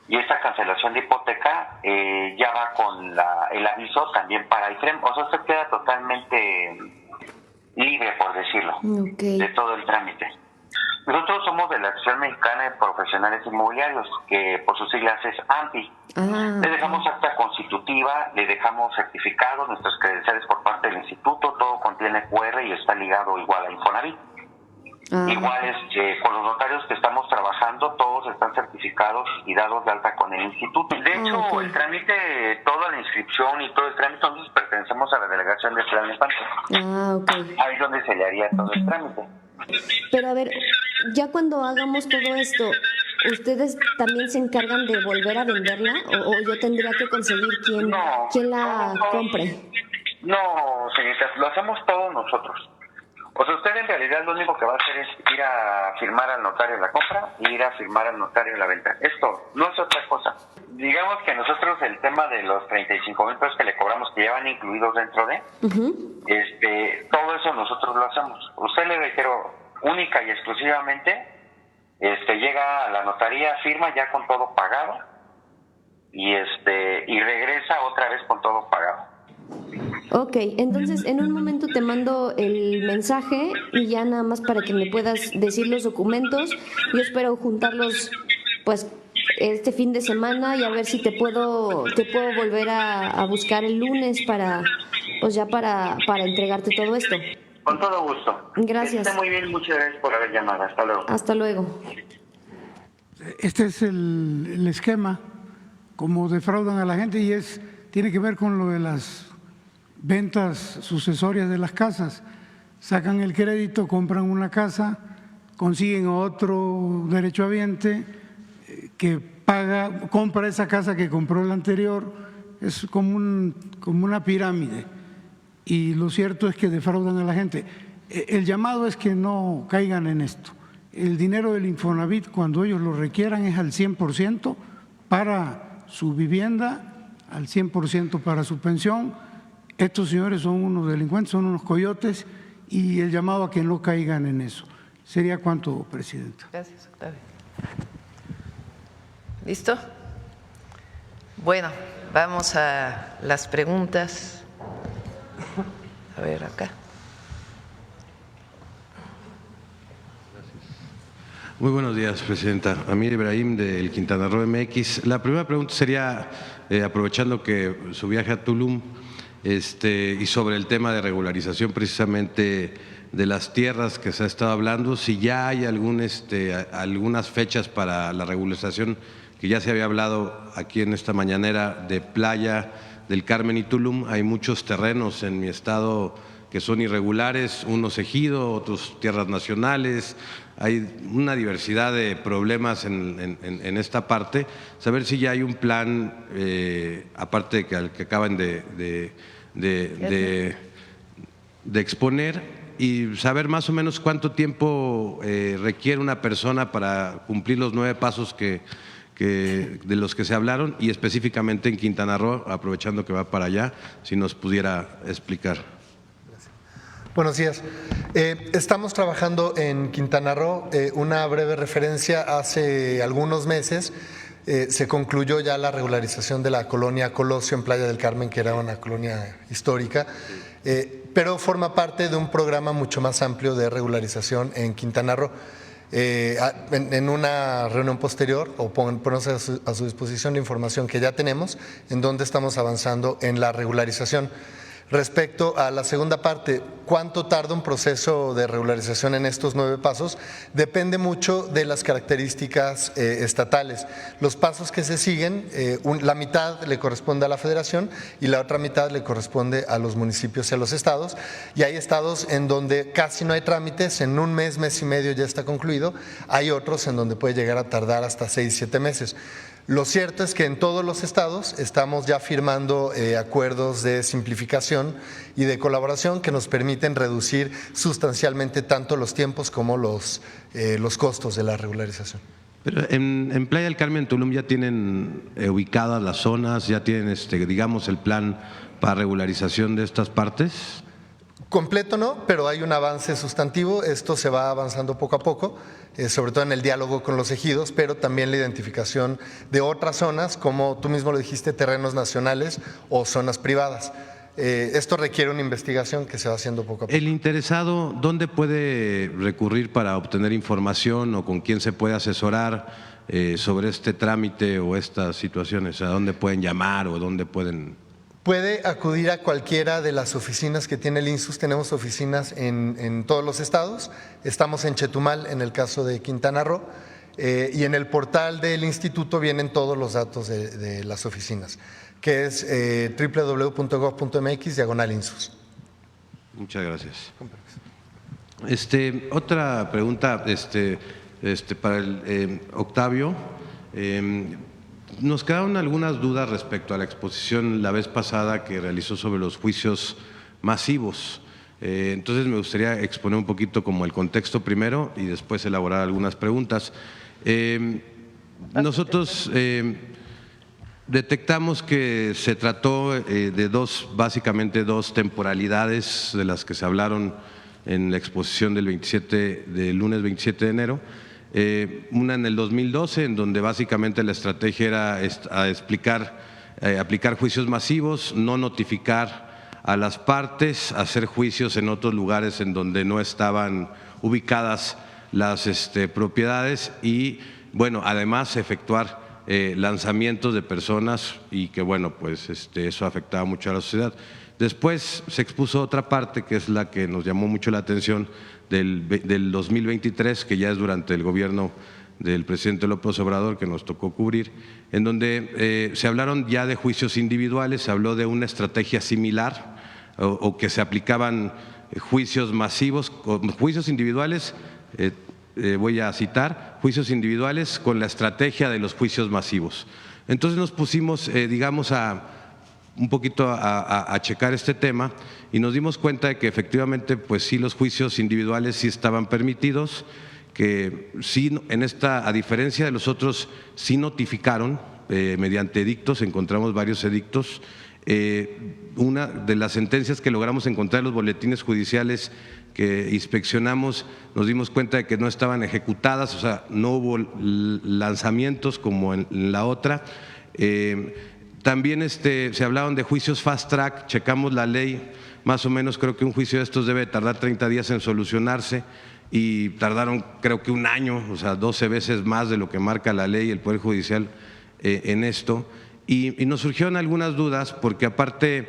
y esta cancelación de hipoteca ya va con el aviso también para IFREM. O sea, usted queda totalmente libre, por decirlo, de todo el trámite. Nosotros somos de la Asociación Mexicana de Profesionales Inmobiliarios, que por sus siglas es AMPI. Le dejamos acta constitutiva, le dejamos certificados, nuestras credenciales por parte del instituto, todo contiene QR y está ligado igual a Infonavit. Igual con los notarios que estamos trabajando, todos están certificados y dados de alta con el instituto. De hecho, el trámite, toda la inscripción y todo el trámite, nosotros pertenecemos a la delegación de Tlalnepantla. Ahí es donde se le haría todo el trámite. Pero a ver, ya cuando hagamos todo esto, ¿ustedes también se encargan de volver a venderla? ¿O yo tendría que conseguir quién la compre? No, señoritas, lo hacemos todos nosotros. O sea, usted en realidad lo único que va a hacer es ir a firmar al notario la compra y ir a firmar al notario la venta. Esto no es otra cosa. Digamos que nosotros el tema de los 35,000 pesos que le cobramos, que ya van incluidos dentro de, todo eso nosotros lo hacemos. Usted, le reitero, única y exclusivamente, llega a la notaría, firma ya con todo pagado, y regresa otra vez con todo pagado. Ok, entonces en un momento te mando el mensaje y ya nada más para que me puedas decir los documentos. Yo espero juntarlos pues este fin de semana y a ver si te puedo volver a buscar el lunes para entregarte todo esto. Con todo gusto. Gracias. Está muy bien, muchas gracias por haber llamado. Hasta luego. Hasta luego. Este es el esquema, como defraudan a la gente, y tiene que ver con lo de las ventas sucesorias de las casas. Sacan el crédito, compran una casa, consiguen otro derechohabiente que compra esa casa que compró el anterior. Es como una pirámide, y lo cierto es que defraudan a la gente. El llamado es que no caigan en esto. El dinero del Infonavit, cuando ellos lo requieran, es al 100% para su vivienda, al 100% para su pensión. Estos señores son unos delincuentes, son unos coyotes, y el llamado a que no caigan en eso. ¿Sería cuánto, Presidenta? Gracias, Octavio. ¿Listo? Bueno, vamos a las preguntas. ver acá. Muy buenos días, Presidenta. Amir Ibrahim, del Quintana Roo MX. La primera pregunta sería, aprovechando que su viaje a Tulum y sobre el tema de regularización precisamente de las tierras que se ha estado hablando, si ya hay algunas fechas para la regularización, que ya se había hablado aquí en esta mañanera de Playa del Carmen y Tulum. Hay muchos terrenos en mi estado que son irregulares, unos ejido, otros tierras nacionales. Hay una diversidad de problemas en esta parte. Saber si ya hay un plan, aparte de que acaban de exponer, y saber más o menos cuánto tiempo requiere una persona para cumplir los 9 pasos de los que se hablaron, y específicamente en Quintana Roo, aprovechando que va para allá, si nos pudiera explicar. Buenos días. Estamos trabajando en Quintana Roo. Una breve referencia: hace algunos meses se concluyó ya la regularización de la colonia Colosio en Playa del Carmen, que era una colonia histórica, pero forma parte de un programa mucho más amplio de regularización en Quintana Roo. En una reunión posterior, o ponemos a su disposición la información que ya tenemos, en donde estamos avanzando en la regularización. Respecto a la segunda parte, ¿cuánto tarda un proceso de regularización en estos 9 pasos? Depende mucho de las características estatales. Los pasos que se siguen, la mitad le corresponde a la Federación y la otra mitad le corresponde a los municipios y a los estados. Y hay estados en donde casi no hay trámites, en un mes, mes y medio ya está concluido. Hay otros en donde puede llegar a tardar hasta 6, 7 meses. Lo cierto es que en todos los estados estamos ya firmando acuerdos de simplificación y de colaboración que nos permiten reducir sustancialmente tanto los tiempos como los costos de la regularización. Pero en Playa del Carmen, Tulum, ya tienen ubicadas las zonas, ya tienen, digamos, el plan para regularización de estas partes. Completo no, pero hay un avance sustantivo. Esto se va avanzando poco a poco, sobre todo en el diálogo con los ejidos, pero también la identificación de otras zonas, como tú mismo lo dijiste, terrenos nacionales o zonas privadas. Esto requiere una investigación que se va haciendo poco a poco. El interesado, ¿dónde puede recurrir para obtener información o con quién se puede asesorar sobre este trámite o estas situaciones? ¿A dónde pueden llamar o dónde pueden...? Puede acudir a cualquiera de las oficinas que tiene el INSUS. Tenemos oficinas en todos los estados. Estamos en Chetumal, en el caso de Quintana Roo, y en el portal del instituto vienen todos los datos de las oficinas, que es www.gov.mx/INSUS. Muchas gracias. Otra pregunta para el Octavio. Nos quedaron algunas dudas respecto a la exposición la vez pasada que realizó sobre los juicios masivos. Entonces me gustaría exponer un poquito como el contexto primero y después elaborar algunas preguntas. Nosotros detectamos que se trató de básicamente dos temporalidades de las que se hablaron en la exposición del lunes 27 de enero. Una en el 2012, en donde básicamente la estrategia era aplicar juicios masivos, no notificar a las partes, hacer juicios en otros lugares en donde no estaban ubicadas las propiedades y, bueno, además efectuar lanzamientos de personas y que, bueno, pues eso afectaba mucho a la sociedad. Después se expuso otra parte que es la que nos llamó mucho la atención del 2023, que ya es durante el gobierno del presidente López Obrador, que nos tocó cubrir, en donde se hablaron ya de juicios individuales, se habló de una estrategia similar o que se aplicaban juicios masivos, juicios individuales, voy a citar, juicios individuales con la estrategia de los juicios masivos. Entonces nos pusimos, digamos, un poquito a checar este tema y nos dimos cuenta de que efectivamente pues sí los juicios individuales sí estaban permitidos, que sí a diferencia de los otros sí notificaron mediante edictos, encontramos varios edictos. Una de las sentencias que logramos encontrar en los boletines judiciales que inspeccionamos, nos dimos cuenta de que no estaban ejecutadas, o sea, no hubo lanzamientos como en la otra. También se hablaron de juicios fast track, checamos la ley más o menos creo que un juicio de estos debe tardar 30 días en solucionarse y tardaron creo que un año, o sea, 12 veces más de lo que marca la ley y el Poder Judicial en esto. Y nos surgieron algunas dudas porque aparte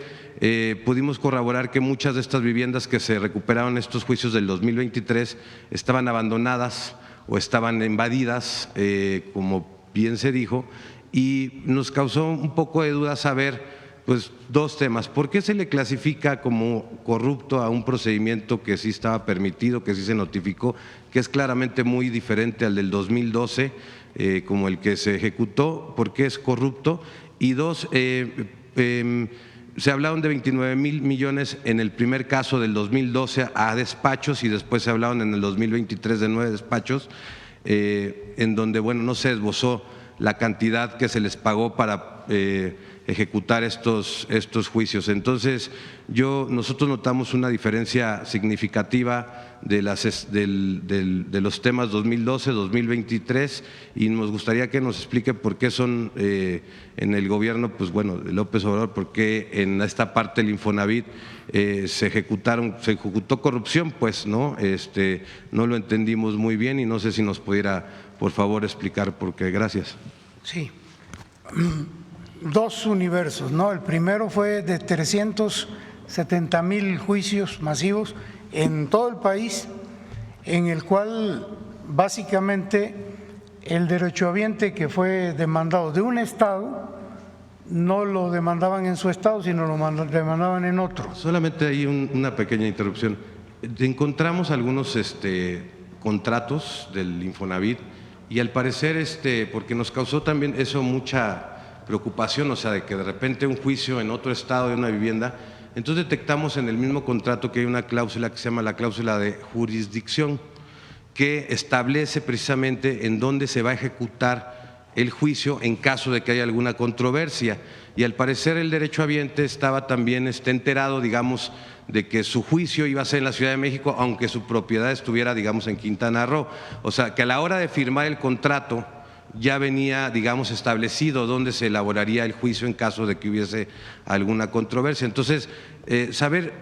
pudimos corroborar que muchas de estas viviendas que se recuperaron en estos juicios del 2023 estaban abandonadas o estaban invadidas, como bien se dijo, y nos causó un poco de duda saber pues dos temas. ¿Por qué se le clasifica como corrupto a un procedimiento que sí estaba permitido, que sí se notificó, que es claramente muy diferente al del 2012, como el que se ejecutó? ¿Por qué es corrupto? Y dos, se hablaron de 29,000 millones en el primer caso del 2012 a despachos y después se hablaron en el 2023 de 9 despachos, en donde, bueno, no se esbozó la cantidad que se les pagó para ejecutar estos juicios. Entonces, nosotros notamos una diferencia significativa de los temas 2012, 2023 y nos gustaría que nos explique por qué son en el gobierno, pues bueno, de López Obrador, por qué en esta parte del Infonavit se ejecutó corrupción, pues no lo entendimos muy bien y no sé si nos pudiera por favor explicar por qué. Gracias. Sí. Dos universos, ¿no? El primero fue de 370,000 juicios masivos en todo el país, en el cual básicamente el derechohabiente que fue demandado de un estado no lo demandaban en su estado, sino lo demandaban en otro. Solamente hay una pequeña interrupción. Encontramos algunos contratos del Infonavit y al parecer, porque nos causó también eso mucha preocupación, o sea, de que de repente un juicio en otro estado de una vivienda, entonces detectamos en el mismo contrato que hay una cláusula que se llama la cláusula de jurisdicción, que establece precisamente en dónde se va a ejecutar el juicio en caso de que haya alguna controversia. Y al parecer el derechohabiente estaba también enterado, digamos, de que su juicio iba a ser en la Ciudad de México, aunque su propiedad estuviera, digamos, en Quintana Roo. O sea, que a la hora de firmar el contrato ya venía, digamos, establecido dónde se elaboraría el juicio en caso de que hubiese alguna controversia. Entonces, saber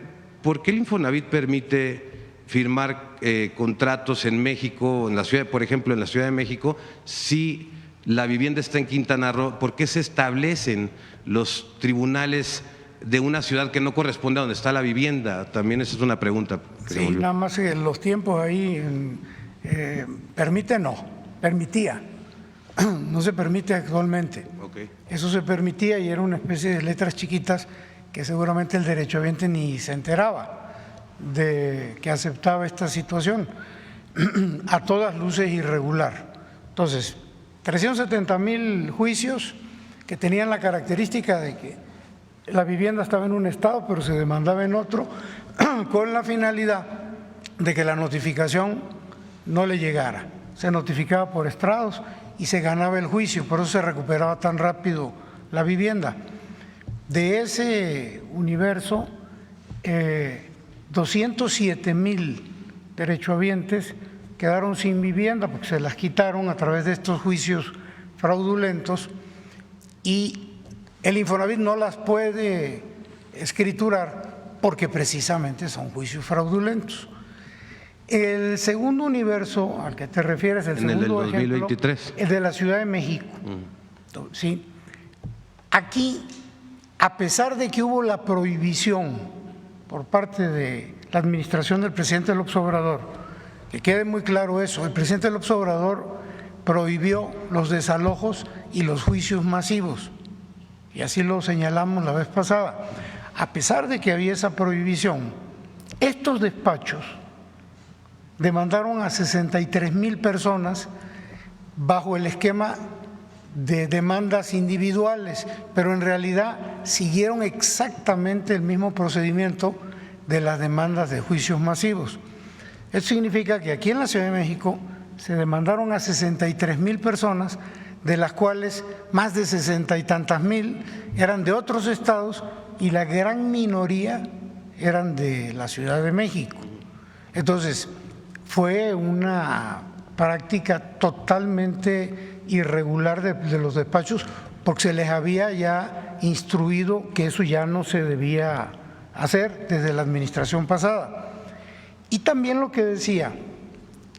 por qué el Infonavit permite firmar contratos en México, en la ciudad, por ejemplo, en la Ciudad de México, si la vivienda está en Quintana Roo, ¿por qué se establecen los tribunales de una ciudad que no corresponde a donde está la vivienda? También esa es una pregunta. Sí, nada más que los tiempos ahí permitía. No se permite actualmente. Okay. Eso se permitía y era una especie de letras chiquitas que seguramente el derechohabiente ni se enteraba de que aceptaba esta situación, a todas luces irregular. Entonces, 370,000 juicios que tenían la característica de que la vivienda estaba en un estado pero se demandaba en otro, con la finalidad de que la notificación no le llegara. Se notificaba por estrados y se ganaba el juicio, por eso se recuperaba tan rápido la vivienda. De ese universo, 207,000 derechohabientes quedaron sin vivienda porque se las quitaron a través de estos juicios fraudulentos y el Infonavit no las puede escriturar porque precisamente son juicios fraudulentos. El segundo universo al que te refieres, el segundo ejemplo, 2023. El de la Ciudad de México. ¿Sí? Aquí, a pesar de que hubo la prohibición por parte de la administración del presidente López Obrador, que quede muy claro eso, el presidente López Obrador prohibió los desalojos y los juicios masivos, y así lo señalamos la vez pasada. A pesar de que había esa prohibición, estos despachos demandaron a 63,000 personas bajo el esquema de demandas individuales, pero en realidad siguieron exactamente el mismo procedimiento de las demandas de juicios masivos. Eso significa que aquí en la Ciudad de México se demandaron a 63,000 personas, de las cuales más de 60 y tantas mil eran de otros estados y la gran minoría eran de la Ciudad de México. Entonces, fue una práctica totalmente irregular de los despachos porque se les había ya instruido que eso ya no se debía hacer desde la administración pasada. Y también lo que decía,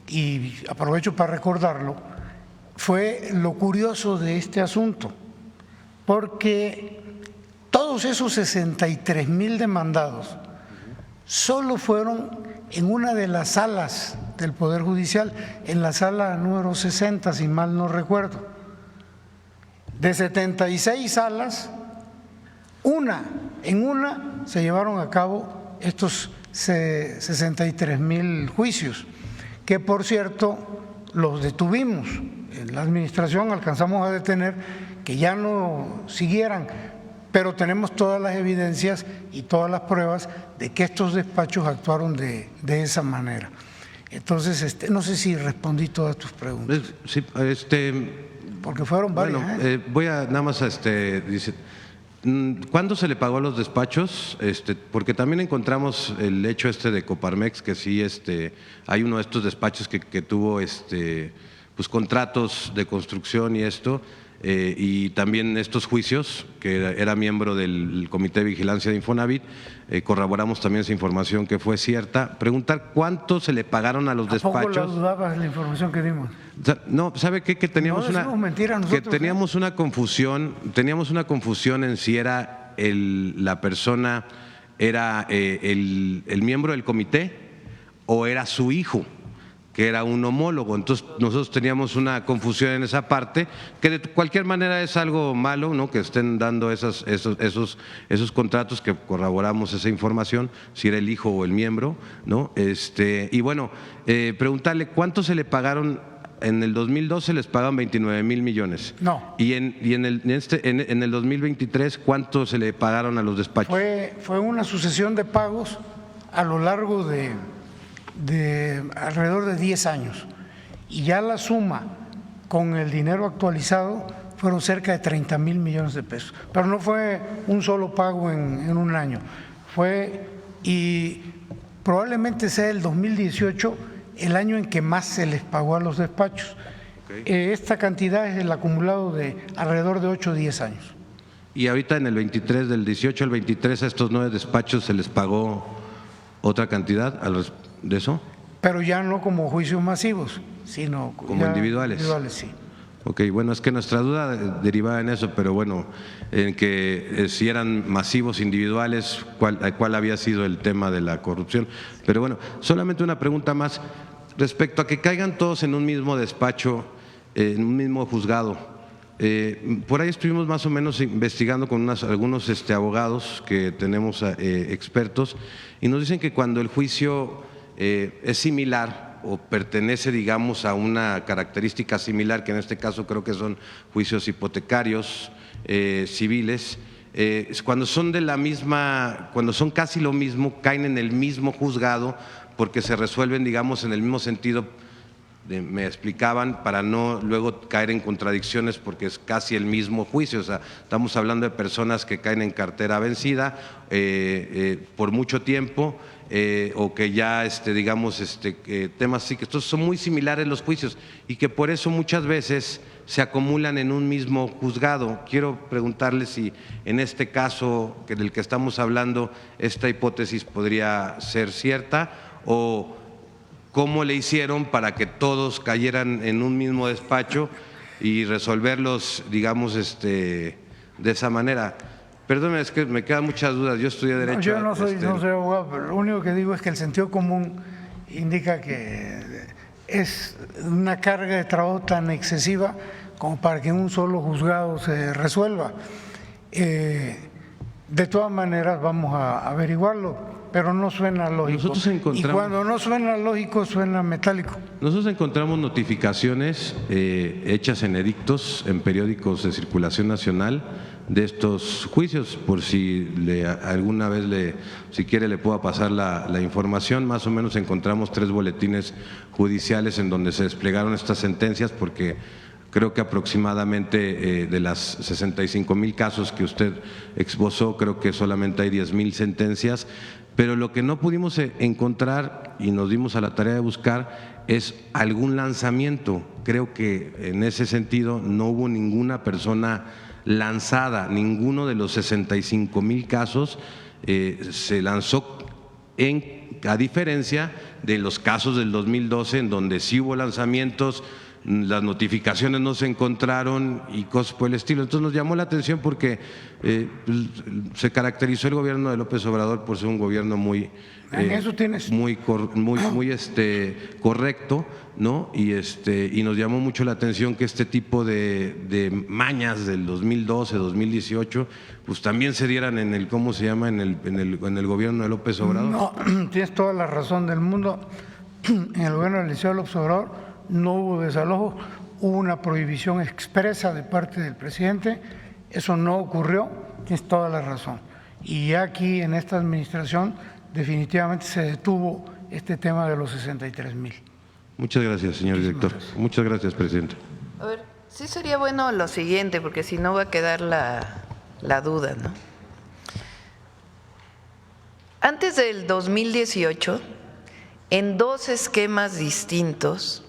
y aprovecho para recordarlo, fue lo curioso de este asunto, porque todos esos 63,000 demandados solo fueron en una de las salas del Poder Judicial, en la sala número 60, si mal no recuerdo. De 76 salas, en una se llevaron a cabo estos 63,000 juicios, que por cierto los detuvimos. En la administración alcanzamos a detener que ya no siguieran, pero tenemos todas las evidencias y todas las pruebas de que estos despachos actuaron de esa manera. Entonces, no sé si respondí todas tus preguntas. Sí, porque fueron varias. Bueno, voy a nada más dice, ¿cuándo se le pagó a los despachos? Porque también encontramos el hecho de Coparmex, que sí hay uno de estos despachos que tuvo pues contratos de construcción y esto, y también estos juicios, que era miembro del Comité de Vigilancia de Infonavit, corroboramos también esa información que fue cierta. Preguntar cuánto se le pagaron a los despachos. ¿A poco la dudabas la información que dimos? No, ¿sabe qué? Que teníamos una confusión, en si era la persona era el miembro del comité o era su hijo, que era un homólogo. Entonces nosotros teníamos una confusión en esa parte, que de cualquier manera es algo malo, ¿no?, que estén dando esos contratos, que corroboramos esa información, si era el hijo o el miembro, ¿no? Y bueno, preguntarle cuánto se le pagaron. En el 2012 les pagaban 29,000 millones. No. Y en el 2023, ¿cuánto se le pagaron a los despachos? Fue una sucesión de pagos a lo largo de alrededor de 10 años, y ya la suma con el dinero actualizado fueron cerca de 30,000 millones de pesos, pero no fue un solo pago en un año, y probablemente sea el 2018 el año en que más se les pagó a los despachos. Okay. Esta cantidad es el acumulado de alrededor de 8 o 10 años. Y ahorita en el 23, del 18 al 23, a estos 9 despachos se les pagó otra cantidad de eso. Pero ya no como juicios masivos, sino como individuales. Individuales, sí. Ok, bueno, es que nuestra duda derivaba en eso, pero bueno, en que si eran masivos individuales, cuál había sido el tema de la corrupción. Pero bueno, solamente una pregunta más respecto a que caigan todos en un mismo despacho, en un mismo juzgado. Por ahí estuvimos más o menos investigando con algunos abogados que tenemos expertos, y nos dicen que cuando el juicio es similar o pertenece, digamos, a una característica similar, que en este caso creo que son juicios hipotecarios, civiles, cuando son cuando son casi lo mismo, caen en el mismo juzgado porque se resuelven, digamos, en el mismo sentido. Me explicaban, para no luego caer en contradicciones, porque es casi el mismo juicio. O sea, estamos hablando de personas que caen en cartera vencida por mucho tiempo, o que ya digamos temas así, que estos son muy similares los juicios, y que por eso muchas veces se acumulan en un mismo juzgado. Quiero preguntarle si en este caso del que estamos hablando, esta hipótesis podría ser cierta, o cómo le hicieron para que todos cayeran en un mismo despacho y resolverlos, digamos, de esa manera. Perdóneme, es que me quedan muchas dudas. Yo estudié Derecho. Yo no soy abogado, pero lo único que digo es que el sentido común indica que es una carga de trabajo tan excesiva como para que en un solo juzgado se resuelva. De todas maneras vamos a averiguarlo, pero no suena lógico. Y cuando no suena lógico, suena metálico. Nosotros encontramos notificaciones hechas en edictos, en periódicos de circulación nacional, de estos juicios, por si alguna vez si quiere le pueda pasar la información. Más o menos encontramos 3 boletines judiciales en donde se desplegaron estas sentencias, porque creo que aproximadamente de las 65,000 casos que usted esbozó, creo que solamente hay 10,000 sentencias, pero lo que no pudimos encontrar, y nos dimos a la tarea de buscar, es algún lanzamiento. Creo que en ese sentido no hubo ninguna persona lanzada, ninguno de los 65,000 casos se lanzó a diferencia de los casos del 2012, en donde sí hubo lanzamientos, las notificaciones no se encontraron y cosas por el estilo. Entonces nos llamó la atención porque se caracterizó el gobierno de López Obrador por ser un gobierno muy correcto, ¿no? Y nos llamó mucho la atención que este tipo de mañas del 2012, 2018, pues también se dieran en el, ¿cómo se llama?, en el gobierno de López Obrador. No, tienes toda la razón del mundo. En el gobierno del licenciado López Obrador no hubo desalojo, hubo una prohibición expresa de parte del presidente, eso no ocurrió, tienes toda la razón. Y aquí en esta administración definitivamente se detuvo este tema de los 63,000. Muchas gracias, señor director. Muchas gracias, presidente. A ver, sí sería bueno lo siguiente, porque si no va a quedar la duda, ¿no? Antes del 2018, en 2 esquemas distintos,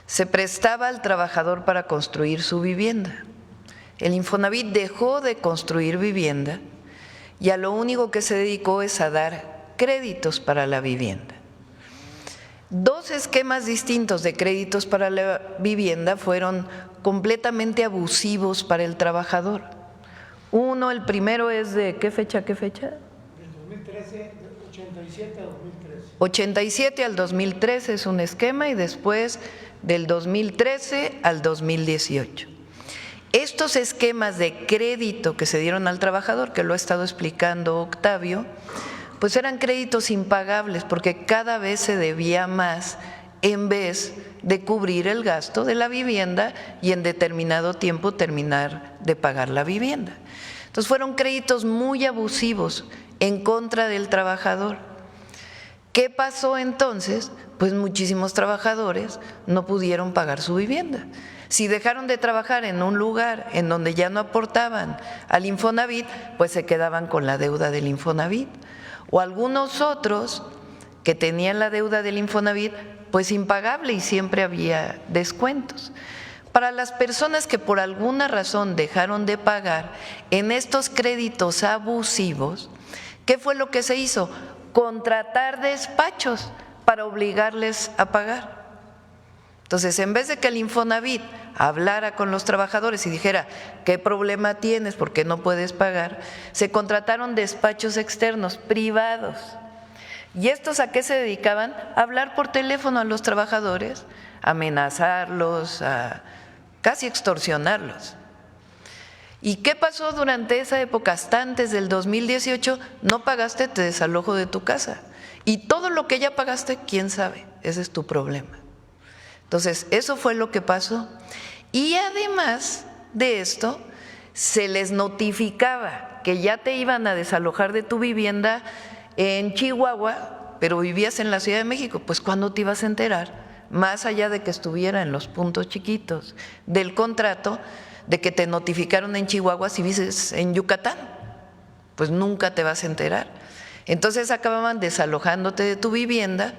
se prestaba al trabajador para construir su vivienda. El Infonavit dejó de construir vivienda y a lo único que se dedicó es a dar créditos para la vivienda. 2 esquemas distintos de créditos para la vivienda fueron completamente abusivos para el trabajador. Uno, el primero es de ¿qué fecha? ¿Qué fecha? Del 2013, 87 a 2013. 87 al 2013 es un esquema y después del 2013 al 2018. Estos esquemas de crédito que se dieron al trabajador, que lo ha estado explicando Octavio, pues eran créditos impagables porque cada vez se debía más en vez de cubrir el gasto de la vivienda y en determinado tiempo terminar de pagar la vivienda. Entonces fueron créditos muy abusivos en contra del trabajador. ¿Qué pasó entonces? Pues muchísimos trabajadores no pudieron pagar su vivienda. Si dejaron de trabajar en un lugar en donde ya no aportaban al Infonavit, pues se quedaban con la deuda del Infonavit. O algunos otros que tenían la deuda del Infonavit, pues impagable y siempre había descuentos. Para las personas que por alguna razón dejaron de pagar en estos créditos abusivos, ¿qué fue lo que se hizo? Contratar despachos para obligarles a pagar. Entonces, en vez de que el Infonavit hablara con los trabajadores y dijera, ¿qué problema tienes? ¿Por qué no puedes pagar? Se contrataron despachos externos, privados. ¿Y estos a qué se dedicaban? A hablar por teléfono a los trabajadores, a amenazarlos, a casi extorsionarlos. ¿Y qué pasó durante esa época? Hasta antes del 2018, no pagaste, te desalojo de tu casa. Y todo lo que ya pagaste, ¿quién sabe? Ese es tu problema. Entonces, eso fue lo que pasó. Y además de esto, se les notificaba que ya te iban a desalojar de tu vivienda en Chihuahua, pero vivías en la Ciudad de México. Pues, ¿cuándo te ibas a enterar? Más allá de que estuviera en los puntos chiquitos del contrato, de que te notificaron en Chihuahua si vives en Yucatán, pues nunca te vas a enterar. Entonces acababan desalojándote de tu vivienda,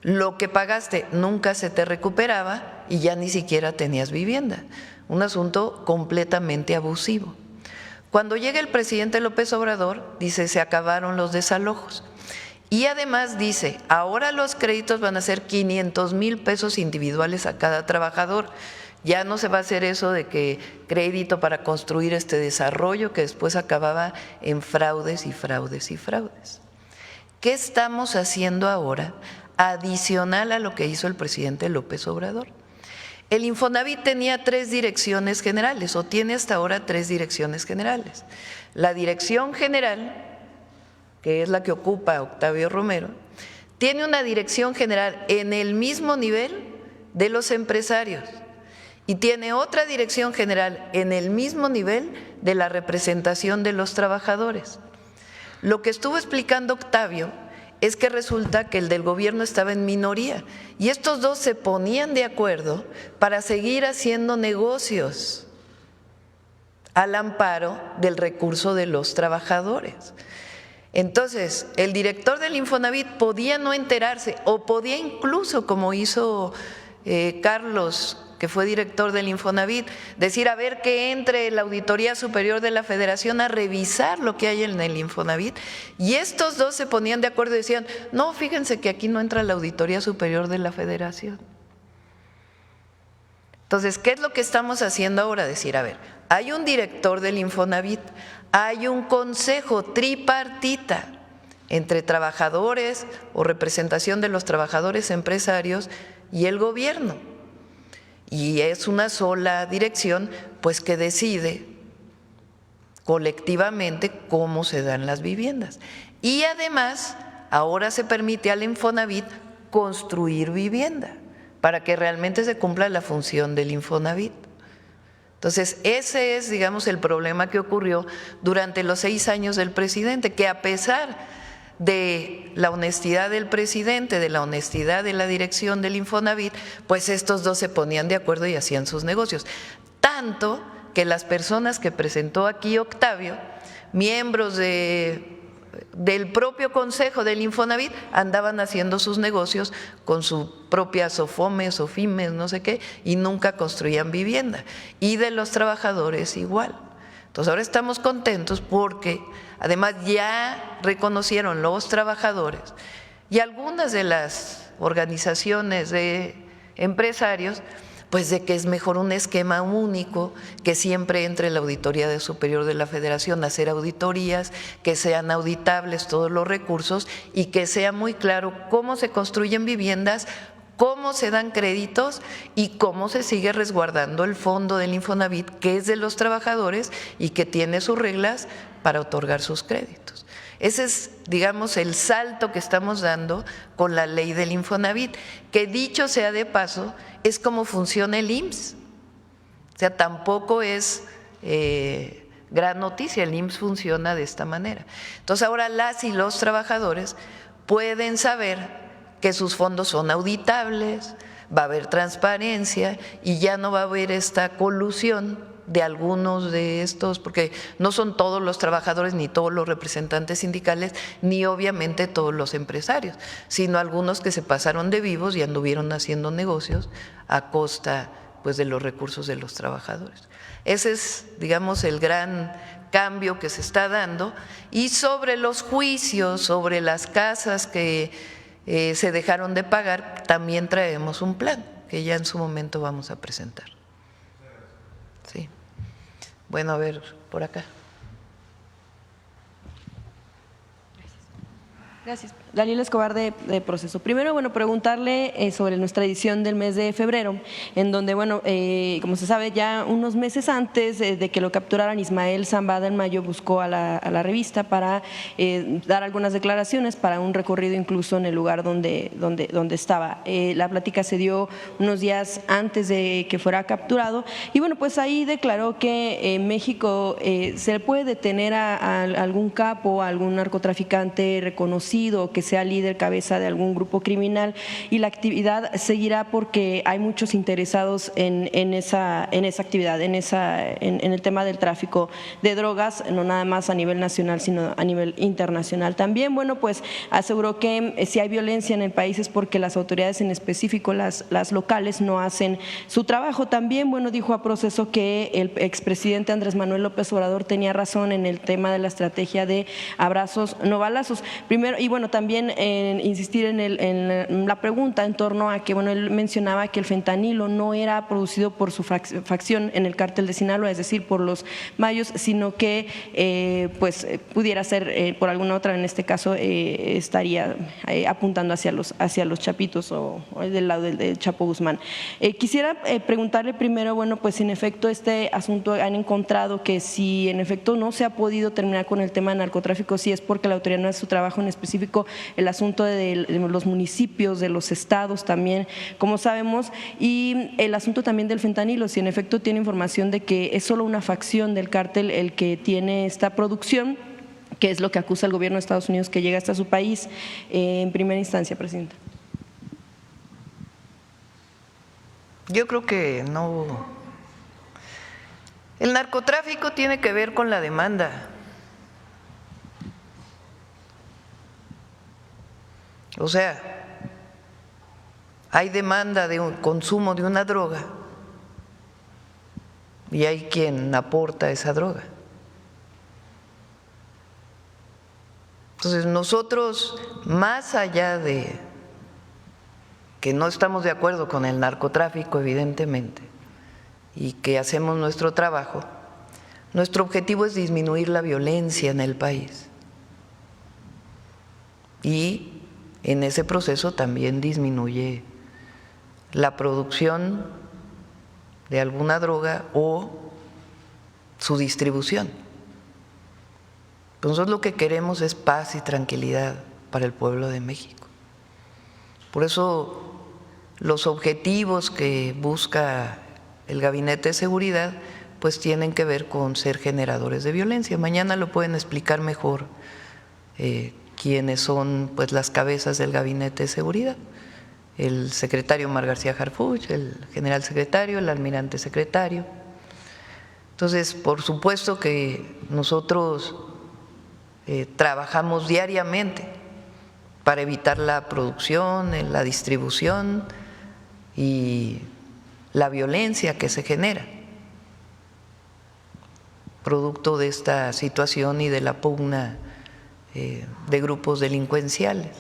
lo que pagaste nunca se te recuperaba y ya ni siquiera tenías vivienda. Un asunto completamente abusivo. Cuando llega el presidente López Obrador, dice, se acabaron los desalojos. Y además dice, ahora los créditos van a ser 500,000 pesos individuales a cada trabajador. Ya no se va a hacer eso de que crédito para construir este desarrollo que después acababa en fraudes y fraudes y fraudes. ¿Qué estamos haciendo ahora adicional a lo que hizo el presidente López Obrador? El Infonavit tenía 3 direcciones generales, o tiene hasta ahora 3 direcciones generales. La dirección general, que es la que ocupa Octavio Romero, tiene una dirección general en el mismo nivel de los empresarios y tiene otra dirección general en el mismo nivel de la representación de los trabajadores. Lo que estuvo explicando Octavio es que resulta que el del gobierno estaba en minoría y estos dos se ponían de acuerdo para seguir haciendo negocios al amparo del recurso de los trabajadores. Entonces, el director del Infonavit podía no enterarse o podía incluso, como hizo Carlos que fue director del Infonavit, decir, a ver, que entre la Auditoría Superior de la Federación a revisar lo que hay en el Infonavit, y estos dos se ponían de acuerdo y decían, no, fíjense que aquí no entra la Auditoría Superior de la Federación. Entonces, ¿qué es lo que estamos haciendo ahora? Decir, a ver, hay un director del Infonavit, hay un consejo tripartita entre trabajadores o representación de los trabajadores empresarios y el gobierno. Y es una sola dirección, pues, que decide colectivamente cómo se dan las viviendas. Y además, ahora se permite al Infonavit construir vivienda para que realmente se cumpla la función del Infonavit. Entonces, ese es, digamos, el problema que ocurrió durante los 6 años del presidente, que a pesar de la honestidad del presidente, de la honestidad de la dirección del Infonavit, pues estos dos se ponían de acuerdo y hacían sus negocios. Tanto que las personas que presentó aquí Octavio, miembros del propio consejo del Infonavit, andaban haciendo sus negocios con su propia Sofomes, Sofimes, no sé qué, y nunca construían vivienda. Y de los trabajadores igual. Entonces ahora estamos contentos porque además ya reconocieron los trabajadores y algunas de las organizaciones de empresarios, pues de que es mejor un esquema único, que siempre entre la Auditoría Superior de la Federación a hacer auditorías, que sean auditables todos los recursos y que sea muy claro cómo se construyen viviendas, cómo se dan créditos y cómo se sigue resguardando el fondo del Infonavit, que es de los trabajadores y que tiene sus reglas para otorgar sus créditos. Ese es, digamos, el salto que estamos dando con la ley del Infonavit, que dicho sea de paso, es como funciona el IMSS. O sea, tampoco es gran noticia, el IMSS funciona de esta manera. Entonces ahora las y los trabajadores pueden saber que sus fondos son auditables, va a haber transparencia y ya no va a haber esta colusión de algunos de estos, porque no son todos los trabajadores ni todos los representantes sindicales, ni obviamente todos los empresarios, sino algunos que se pasaron de vivos y anduvieron haciendo negocios a costa, pues, de los recursos de los trabajadores. Ese es, digamos, el gran cambio que se está dando. Y sobre los juicios, sobre las casas que se dejaron de pagar, también traemos un plan que ya en su momento vamos a presentar. Sí. Bueno, a ver, por acá. Gracias. Daniela Escobar de Proceso. Primero, bueno, preguntarle sobre nuestra edición del mes de febrero, en donde, bueno, como se sabe, ya unos meses antes de que lo capturaran, Ismael Zambada en mayo buscó a la revista para dar algunas declaraciones para un recorrido incluso en el lugar donde estaba. La plática se dio unos días antes de que fuera capturado y, bueno, pues ahí declaró que en México se le puede detener a algún capo, a algún narcotraficante reconocido que sea líder, cabeza de algún grupo criminal, y la actividad seguirá porque hay muchos interesados en esa actividad, en el tema del tráfico de drogas, no nada más a nivel nacional, sino a nivel internacional. También, bueno, pues aseguró que si hay violencia en el país es porque las autoridades, en específico las locales, no hacen su trabajo. También, bueno, dijo a Proceso que el expresidente Andrés Manuel López Obrador tenía razón en el tema de la estrategia de abrazos, no balazos. Primero, y bueno, también insistir en la pregunta en torno a que, bueno, él mencionaba que el fentanilo no era producido por su facción en el cártel de Sinaloa, es decir, por los mayos, sino que pues pudiera ser por alguna otra, en este caso estaría apuntando hacia los chapitos o del lado del Chapo Guzmán. Quisiera preguntarle primero, bueno, pues si en efecto este asunto han encontrado que si en efecto no se ha podido terminar con el tema de narcotráfico, si es porque la autoridad no hace su trabajo, en específico el asunto de los municipios, de los estados también, como sabemos, y el asunto también del fentanilo, si en efecto tiene información de que es solo una facción del cártel el que tiene esta producción, que es lo que acusa el gobierno de Estados Unidos que llega hasta su país en primera instancia, Presidenta. Yo creo que no. El narcotráfico tiene que ver con la demanda. O sea, hay demanda de un consumo de una droga y hay quien aporta esa droga. Entonces nosotros, más allá de que no estamos de acuerdo con el narcotráfico, evidentemente, y que hacemos nuestro trabajo, nuestro objetivo es disminuir la violencia en el país. Y en ese proceso también disminuye la producción de alguna droga o su distribución. Nosotros lo que queremos es paz y tranquilidad para el pueblo de México. Por eso los objetivos que busca el Gabinete de Seguridad pues tienen que ver con ser generadores de violencia. Mañana lo pueden explicar mejor quiénes son pues las cabezas del Gabinete de Seguridad. El secretario Omar García Harfuch, el general secretario, el almirante secretario. Entonces, por supuesto que nosotros trabajamos diariamente para evitar la producción, la distribución y la violencia que se genera producto de esta situación y de la pugna de grupos delincuenciales.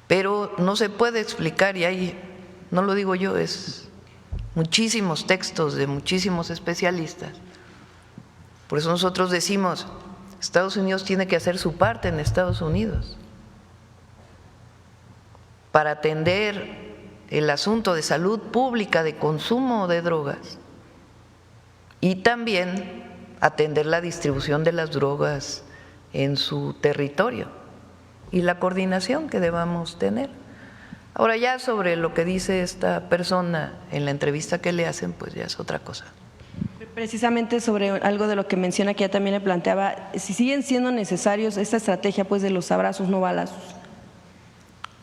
Pero no se puede explicar, y ahí no lo digo yo, es muchísimos textos de muchísimos especialistas. Por eso nosotros decimos, Estados Unidos tiene que hacer su parte en Estados Unidos para atender el asunto de salud pública, de consumo de drogas, y también atender la distribución de las drogas en su territorio y la coordinación que debamos tener. Ahora ya sobre lo que dice esta persona en la entrevista que le hacen, pues ya es otra cosa. Precisamente sobre algo de lo que menciona, que ya también le planteaba, si siguen siendo necesarios esta estrategia pues de los abrazos no balazos.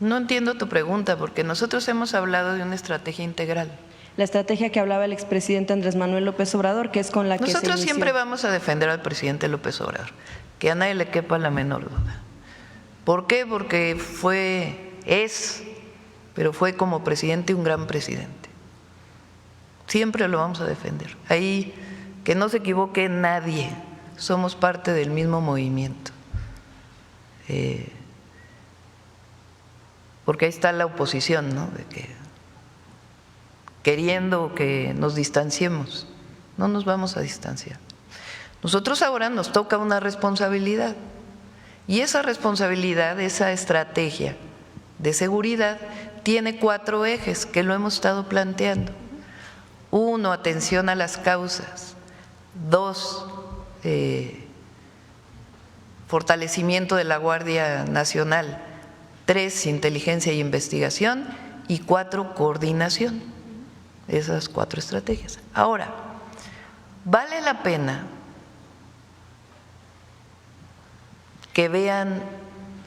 No entiendo tu pregunta, porque nosotros hemos hablado de una estrategia integral. La estrategia que hablaba el expresidente Andrés Manuel López Obrador, que es con la que nosotros se inició. Siempre vamos a defender al presidente López Obrador, que a nadie le quepa la menor duda. ¿Por qué? Porque pero fue como presidente un gran presidente. Siempre lo vamos a defender. Ahí, que no se equivoque nadie, somos parte del mismo movimiento. Porque ahí está la oposición, ¿no? De que queriendo que nos distanciemos, no nos vamos a distanciar. Nosotros ahora nos toca una responsabilidad, y esa responsabilidad, esa estrategia de seguridad tiene 4 ejes que lo hemos estado planteando. 1, atención a las causas. 2, fortalecimiento de la Guardia Nacional. 3, inteligencia y investigación. Y 4, coordinación. Esas 4 estrategias. Ahora, vale la pena que vean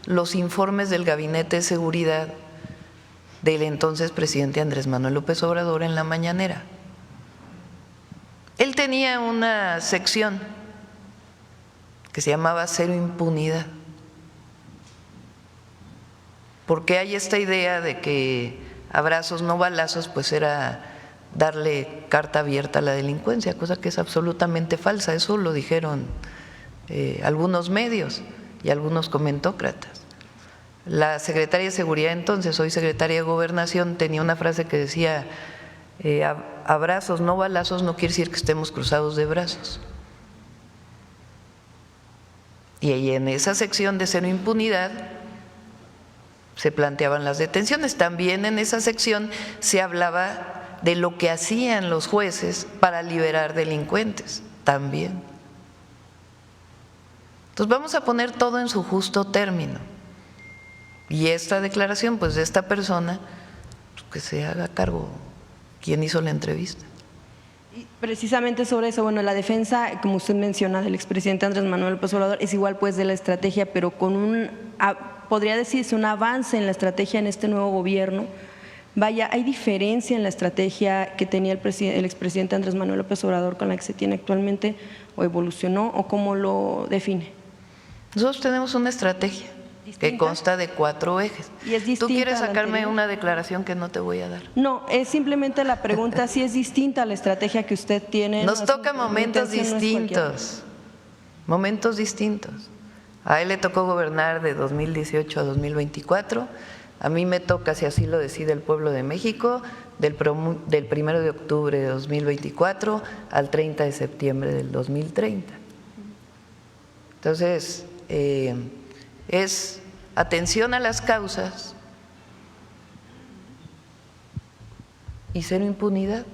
los informes del Gabinete de Seguridad del entonces presidente Andrés Manuel López Obrador en la mañanera. Él tenía una sección que se llamaba Cero Impunidad, porque hay esta idea de que abrazos no balazos pues era darle carta abierta a la delincuencia, cosa que es absolutamente falsa. Eso lo dijeron algunos medios y algunos comentócratas. La secretaria de Seguridad entonces, hoy secretaria de Gobernación, tenía una frase que decía abrazos, no balazos, no quiere decir que estemos cruzados de brazos. Y ahí en esa sección de Cero Impunidad se planteaban las detenciones. También en esa sección se hablaba de lo que hacían los jueces para liberar delincuentes, también. Entonces vamos a poner todo en su justo término. Y esta declaración pues de esta persona, pues, que se haga cargo quien hizo la entrevista. Y precisamente sobre eso, bueno, la defensa, como usted menciona, del expresidente Andrés Manuel López Obrador es igual pues de la estrategia, pero con podría decirse un avance en la estrategia en este nuevo gobierno. Vaya, ¿hay diferencia en la estrategia que tenía el expresidente Andrés Manuel López Obrador con la que se tiene actualmente, o evolucionó, o cómo lo define? Nosotros tenemos una estrategia que consta de 4 ejes. ¿Y es distinta ¿Tú quieres a la sacarme anterior? una declaración que no te voy a dar? No, es simplemente la pregunta si es distinta a la estrategia que usted tiene. Nos No, toca mi momentos intención no es cualquiera. distintos, momentos distintos. A él le tocó gobernar de 2018 a 2024, a mí me toca, si así lo decide el pueblo de México, del 1 de octubre de 2024 al 30 de septiembre del 2030. Entonces, es atención a las causas y cero impunidad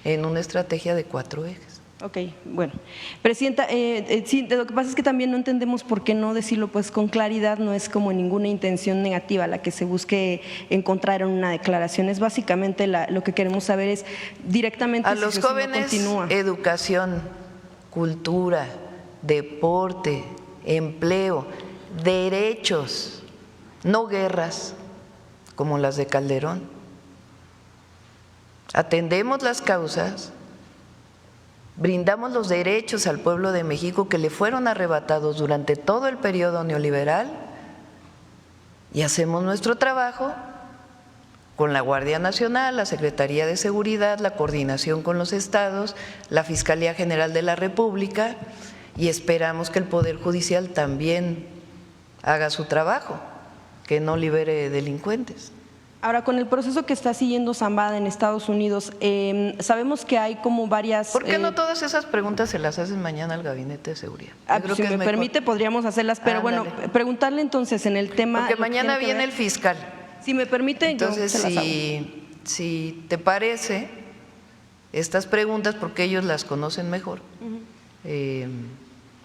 en una estrategia de 4 ejes. Ok, bueno. Presidenta, sí, lo que pasa es que también no entendemos por qué no decirlo pues con claridad, no es como ninguna intención negativa la que se busque encontrar en una declaración, es básicamente lo que queremos saber es directamente a si los eso no jóvenes continúa. Educación, cultura, deporte, empleo, derechos, no guerras como las de Calderón. Atendemos las causas, brindamos los derechos al pueblo de México que le fueron arrebatados durante todo el periodo neoliberal y hacemos nuestro trabajo con la Guardia Nacional, la Secretaría de Seguridad, la coordinación con los estados, la Fiscalía General de la República y esperamos que el Poder Judicial también haga su trabajo, que no libere delincuentes. Ahora, con el proceso que está siguiendo Zambada en Estados Unidos, sabemos que hay como varias… ¿Por qué no todas esas preguntas se las hacen mañana al Gabinete de Seguridad? Si me permite, podríamos hacerlas, pero bueno, preguntarle entonces en el tema… Porque mañana viene el fiscal. Si me permite, entonces, yo se las hago. si te parece, estas preguntas, porque ellos las conocen mejor,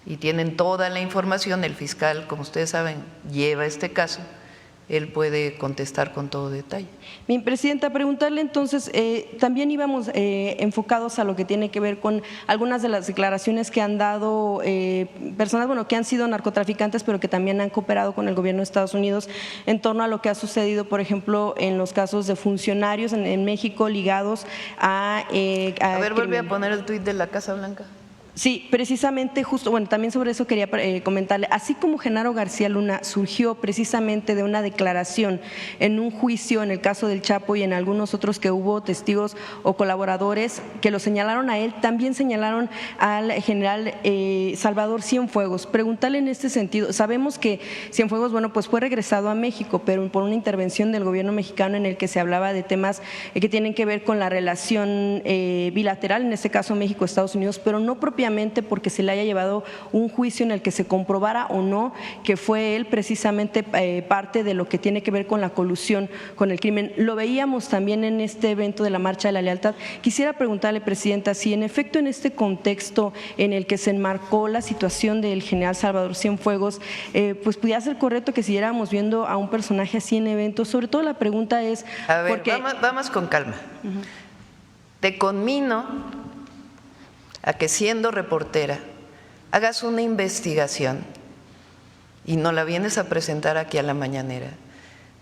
y tienen toda la información, el fiscal, como ustedes saben, lleva este caso, él puede contestar con todo detalle. Mi presidenta, preguntarle entonces, también íbamos enfocados a lo que tiene que ver con algunas de las declaraciones que han dado personas, bueno, que han sido narcotraficantes, pero que también han cooperado con el gobierno de Estados Unidos en torno a lo que ha sucedido, por ejemplo, en los casos de funcionarios en México ligados a ver, vuelve a poner el tuit de la Casa Blanca. Sí, precisamente justo, bueno, también sobre eso quería comentarle, así como Genaro García Luna surgió precisamente de una declaración en un juicio en el caso del Chapo y en algunos otros que hubo testigos o colaboradores que lo señalaron a él, también señalaron al general Salvador Cienfuegos. Preguntarle en este sentido, sabemos que Cienfuegos, bueno, pues fue regresado a México, pero por una intervención del gobierno mexicano en el que se hablaba de temas que tienen que ver con la relación bilateral, en este caso México-Estados Unidos, pero no propiamente porque se le haya llevado un juicio en el que se comprobara o no que fue él precisamente parte de lo que tiene que ver con la colusión con el crimen. Lo veíamos también en este evento de la Marcha de la Lealtad. Quisiera preguntarle, presidenta, si en efecto en este contexto en el que se enmarcó la situación del general Salvador Cienfuegos, pues pudiera ser correcto que siguiéramos viendo a un personaje así en eventos. Sobre todo la pregunta es… A ver, vamos con calma. Te conmino a que siendo reportera hagas una investigación y nos la vienes a presentar aquí a la mañanera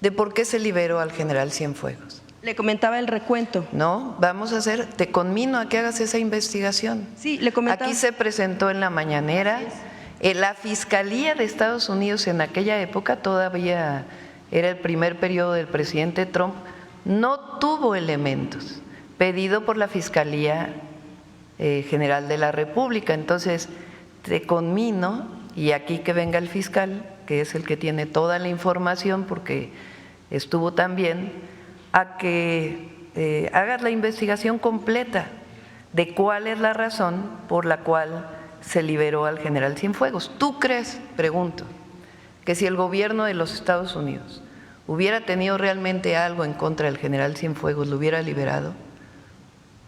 de por qué se liberó al general Cienfuegos. Le comentaba el recuento. No, vamos a hacer, te conmino a que hagas esa investigación. Sí, le comentaba. Aquí se presentó en la mañanera, la Fiscalía de Estados Unidos en aquella época, todavía era el primer periodo del presidente Trump, no tuvo elementos, pedido por la Fiscalía General de la República. Entonces, te conmino, y aquí que venga el fiscal, que es el que tiene toda la información porque estuvo también, a que hagas la investigación completa de cuál es la razón por la cual se liberó al general Cienfuegos. ¿Tú crees, pregunto, que si el gobierno de los Estados Unidos hubiera tenido realmente algo en contra del general Cienfuegos, lo hubiera liberado?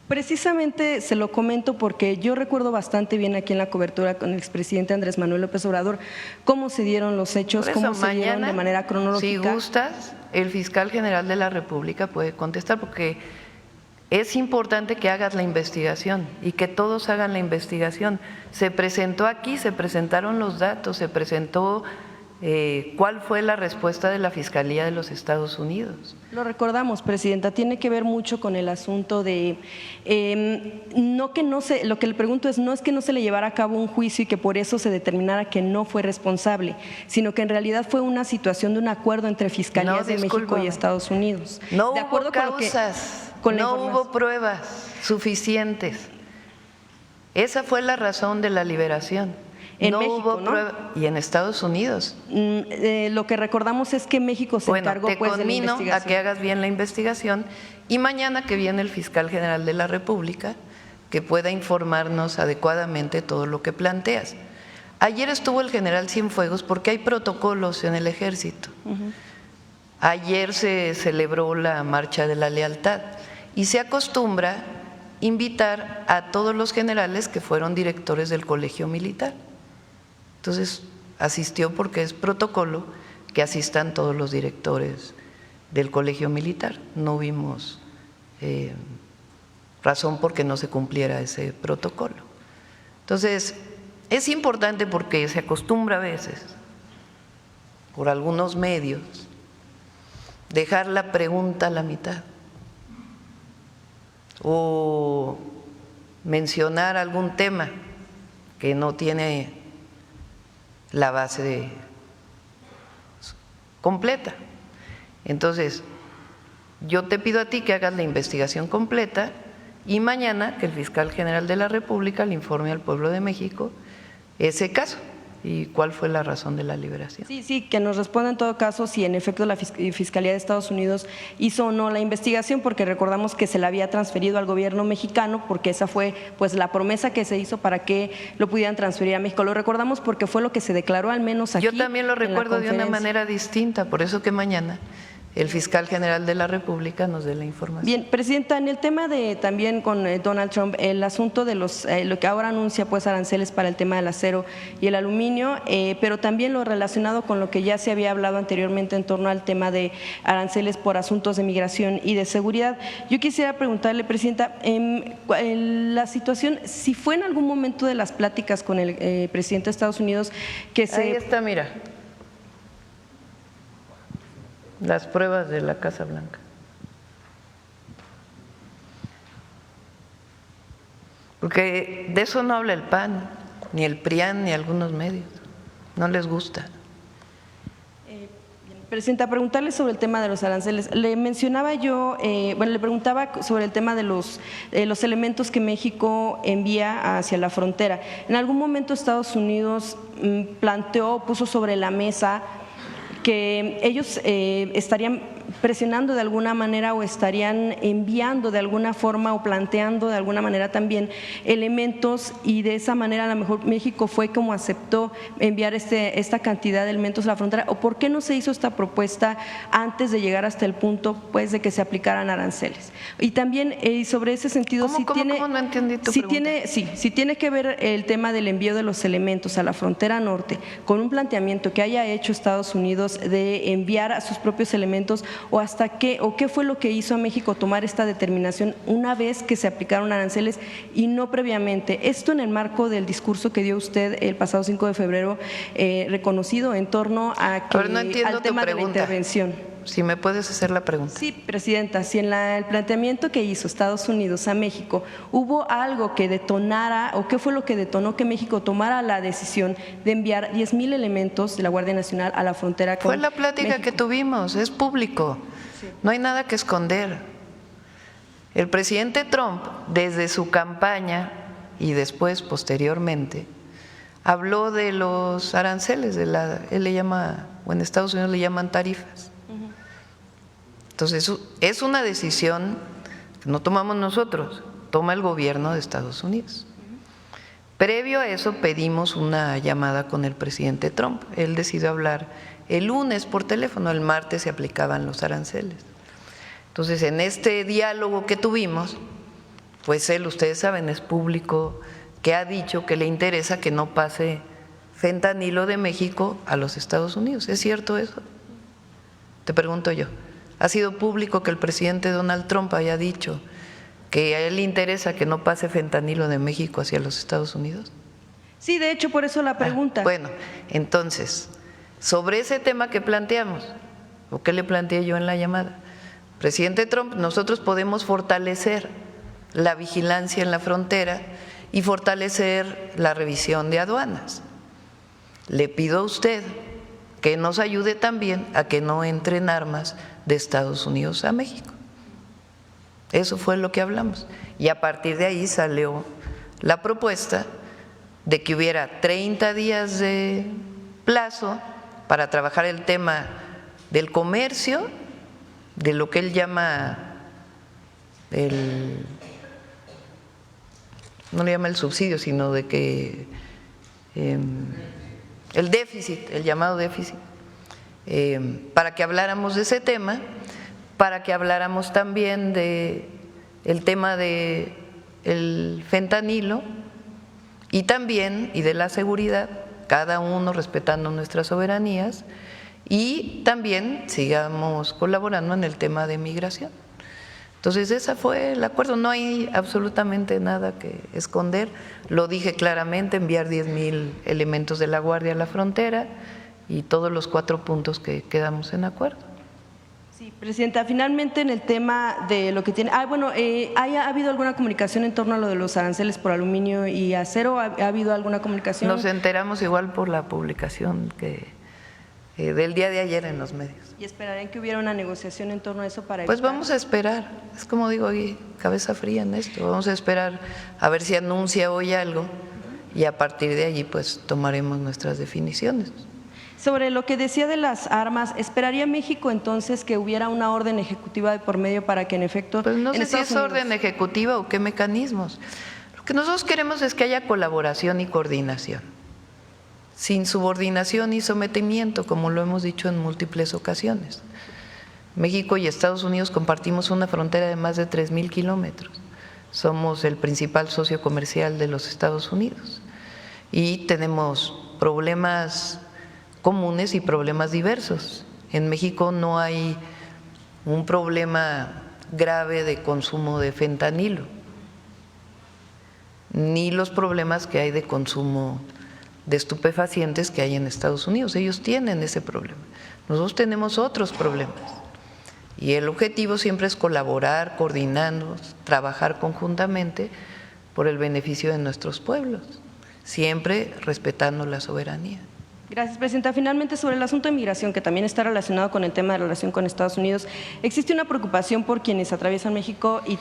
Precisamente se lo comento porque yo recuerdo bastante bien aquí en la cobertura con el expresidente Andrés Manuel López Obrador cómo se dieron los hechos, cómo se dieron de manera cronológica. Si gustas, el fiscal general de la República puede contestar porque es importante que hagas la investigación y que todos hagan la investigación. Se presentó aquí, se presentaron los datos, se presentó ¿Cuál fue la respuesta de la Fiscalía de los Estados Unidos? Lo recordamos, Presidenta, tiene que ver mucho con el asunto de, lo que le pregunto es, no es que no se le llevara a cabo un juicio y que por eso se determinara que no fue responsable, sino que en realidad fue una situación de un acuerdo entre Fiscalías de México y Estados Unidos. No de acuerdo hubo causas, no hubo pruebas suficientes. Esa fue la razón de la liberación. En no México, hubo prueba. Y en Estados Unidos. Lo que recordamos es que México se encargó te pues, de la conmino investigación. a que hagas bien la investigación y mañana que viene el fiscal general de la República que pueda informarnos adecuadamente todo lo que planteas. Ayer estuvo el general Cienfuegos porque hay protocolos en el Ejército. Ayer se celebró la Marcha de la Lealtad y se acostumbra invitar a todos los generales que fueron directores del Colegio Militar. Entonces asistió porque es protocolo que asistan todos los directores del Colegio Militar. No vimos razón por qué no se cumpliera ese protocolo. Entonces es importante porque se acostumbra a veces por algunos medios dejar la pregunta a la mitad o mencionar algún tema que no tiene la base completa. Entonces, yo te pido a ti que hagas la investigación completa y mañana que el fiscal general de la República le informe al pueblo de México ese caso y cuál fue la razón de la liberación. Sí, que nos responda en todo caso si en efecto la Fiscalía de Estados Unidos hizo o no la investigación, porque recordamos que se la había transferido al gobierno mexicano, porque esa fue pues la promesa que se hizo para que lo pudieran transferir a México. Lo recordamos porque fue lo que se declaró al menos aquí. Yo también lo recuerdo de una manera distinta, por eso que mañana el fiscal general de la República nos dé la información. Bien, Presidenta, en el tema de también con Donald Trump, el asunto de lo que ahora anuncia pues aranceles para el tema del acero y el aluminio, pero también lo relacionado con lo que ya se había hablado anteriormente en torno al tema de aranceles por asuntos de migración y de seguridad. Yo quisiera preguntarle, Presidenta, la situación, si fue en algún momento de las pláticas con el presidente de Estados Unidos que se… Ahí está, mira. Las pruebas de la Casa Blanca. Porque de eso no habla el PAN, ni el PRIAN, ni algunos medios. No les gusta. Presidenta, preguntarle sobre el tema de los aranceles. Le mencionaba yo, le preguntaba sobre el tema de los elementos que México envía hacia la frontera. En algún momento Estados Unidos puso sobre la mesa que ellos estarían presionando de alguna manera o estarían enviando de alguna forma o planteando de alguna manera también elementos, y de esa manera a lo mejor México fue como aceptó enviar esta cantidad de elementos a la frontera. ¿O por qué no se hizo esta propuesta antes de llegar hasta el punto pues de que se aplicaran aranceles? Y también sobre ese sentido, ¿Cómo no entendí tu pregunta? Si tiene que ver el tema del envío de los elementos a la frontera norte con un planteamiento que haya hecho Estados Unidos de enviar a sus propios elementos, o hasta qué o qué fue lo que hizo a México tomar esta determinación una vez que se aplicaron aranceles y no previamente. Esto en el marco del discurso que dio usted el pasado 5 de febrero, reconocido en torno a que, no al tema de la intervención. Si me puedes hacer la pregunta. Sí, Presidenta, si en el planteamiento que hizo Estados Unidos a México hubo algo que detonara, o qué fue lo que detonó que México tomara la decisión de enviar 10,000 elementos de la Guardia Nacional a la frontera con Fue la plática México. que tuvimos, es público, no hay nada que esconder. El presidente Trump, desde su campaña y después, posteriormente, habló de los aranceles, él le llama, o en Estados Unidos le llaman tarifas. Entonces, es una decisión que no tomamos nosotros, toma el gobierno de Estados Unidos. Previo a eso pedimos una llamada con el presidente Trump. Él decidió hablar el lunes por teléfono, el martes se aplicaban los aranceles. Entonces, en este diálogo que tuvimos, pues él, ustedes saben, es público, que ha dicho que le interesa que no pase fentanilo de México a los Estados Unidos. ¿Es cierto eso? Te pregunto yo. ¿Ha sido público que el presidente Donald Trump haya dicho que a él le interesa que no pase fentanilo de México hacia los Estados Unidos? Sí, de hecho, por eso la pregunta. Bueno, entonces, sobre ese tema que planteamos, o que le planteé yo en la llamada. Presidente Trump, nosotros podemos fortalecer la vigilancia en la frontera y fortalecer la revisión de aduanas. Le pido a usted que nos ayude también a que no entren armas de Estados Unidos a México. Eso fue lo que hablamos. Y a partir de ahí salió la propuesta de que hubiera 30 días de plazo para trabajar el tema del comercio, de lo que él llama no le llama el subsidio, sino de que el déficit, el llamado déficit, para que habláramos de ese tema, para que habláramos también de el tema de el fentanilo y también y de la seguridad, cada uno respetando nuestras soberanías, y también sigamos colaborando en el tema de migración. Entonces, ese fue el acuerdo, no hay absolutamente nada que esconder, lo dije claramente, enviar 10,000 elementos de la Guardia a la frontera y todos los 4 puntos que quedamos en acuerdo. Sí, Presidenta, finalmente en el tema de lo que tiene… ¿ha habido alguna comunicación en torno a lo de los aranceles por aluminio y acero? ¿Ha habido alguna comunicación? Nos enteramos igual por la publicación del día de ayer en los medios. ¿Y esperarían que hubiera una negociación en torno a eso para Pues evitar? vamos a esperar, es como digo aquí, cabeza fría en esto, vamos a esperar a ver si anuncia hoy algo y a partir de allí pues tomaremos nuestras definiciones. Sobre lo que decía de las armas, ¿esperaría México entonces que hubiera una orden ejecutiva de por medio para que en efecto… Pues no sé si Estados es Unidos… orden ejecutiva o qué mecanismos. Lo que nosotros queremos es que haya colaboración y coordinación, sin subordinación y sometimiento, como lo hemos dicho en múltiples ocasiones. México y Estados Unidos compartimos una frontera de más de 3,000 kilómetros. Somos el principal socio comercial de los Estados Unidos y tenemos problemas comunes y problemas diversos. En México no hay un problema grave de consumo de fentanilo, ni los problemas que hay de consumo de estupefacientes que hay en Estados Unidos. Ellos tienen ese problema. Nosotros tenemos otros problemas. Y el objetivo siempre es colaborar, coordinarnos, trabajar conjuntamente por el beneficio de nuestros pueblos, siempre respetando la soberanía. Gracias, Presidenta. Finalmente, sobre el asunto de migración, que también está relacionado con el tema de relación con Estados Unidos, existe una preocupación por quienes atraviesan México y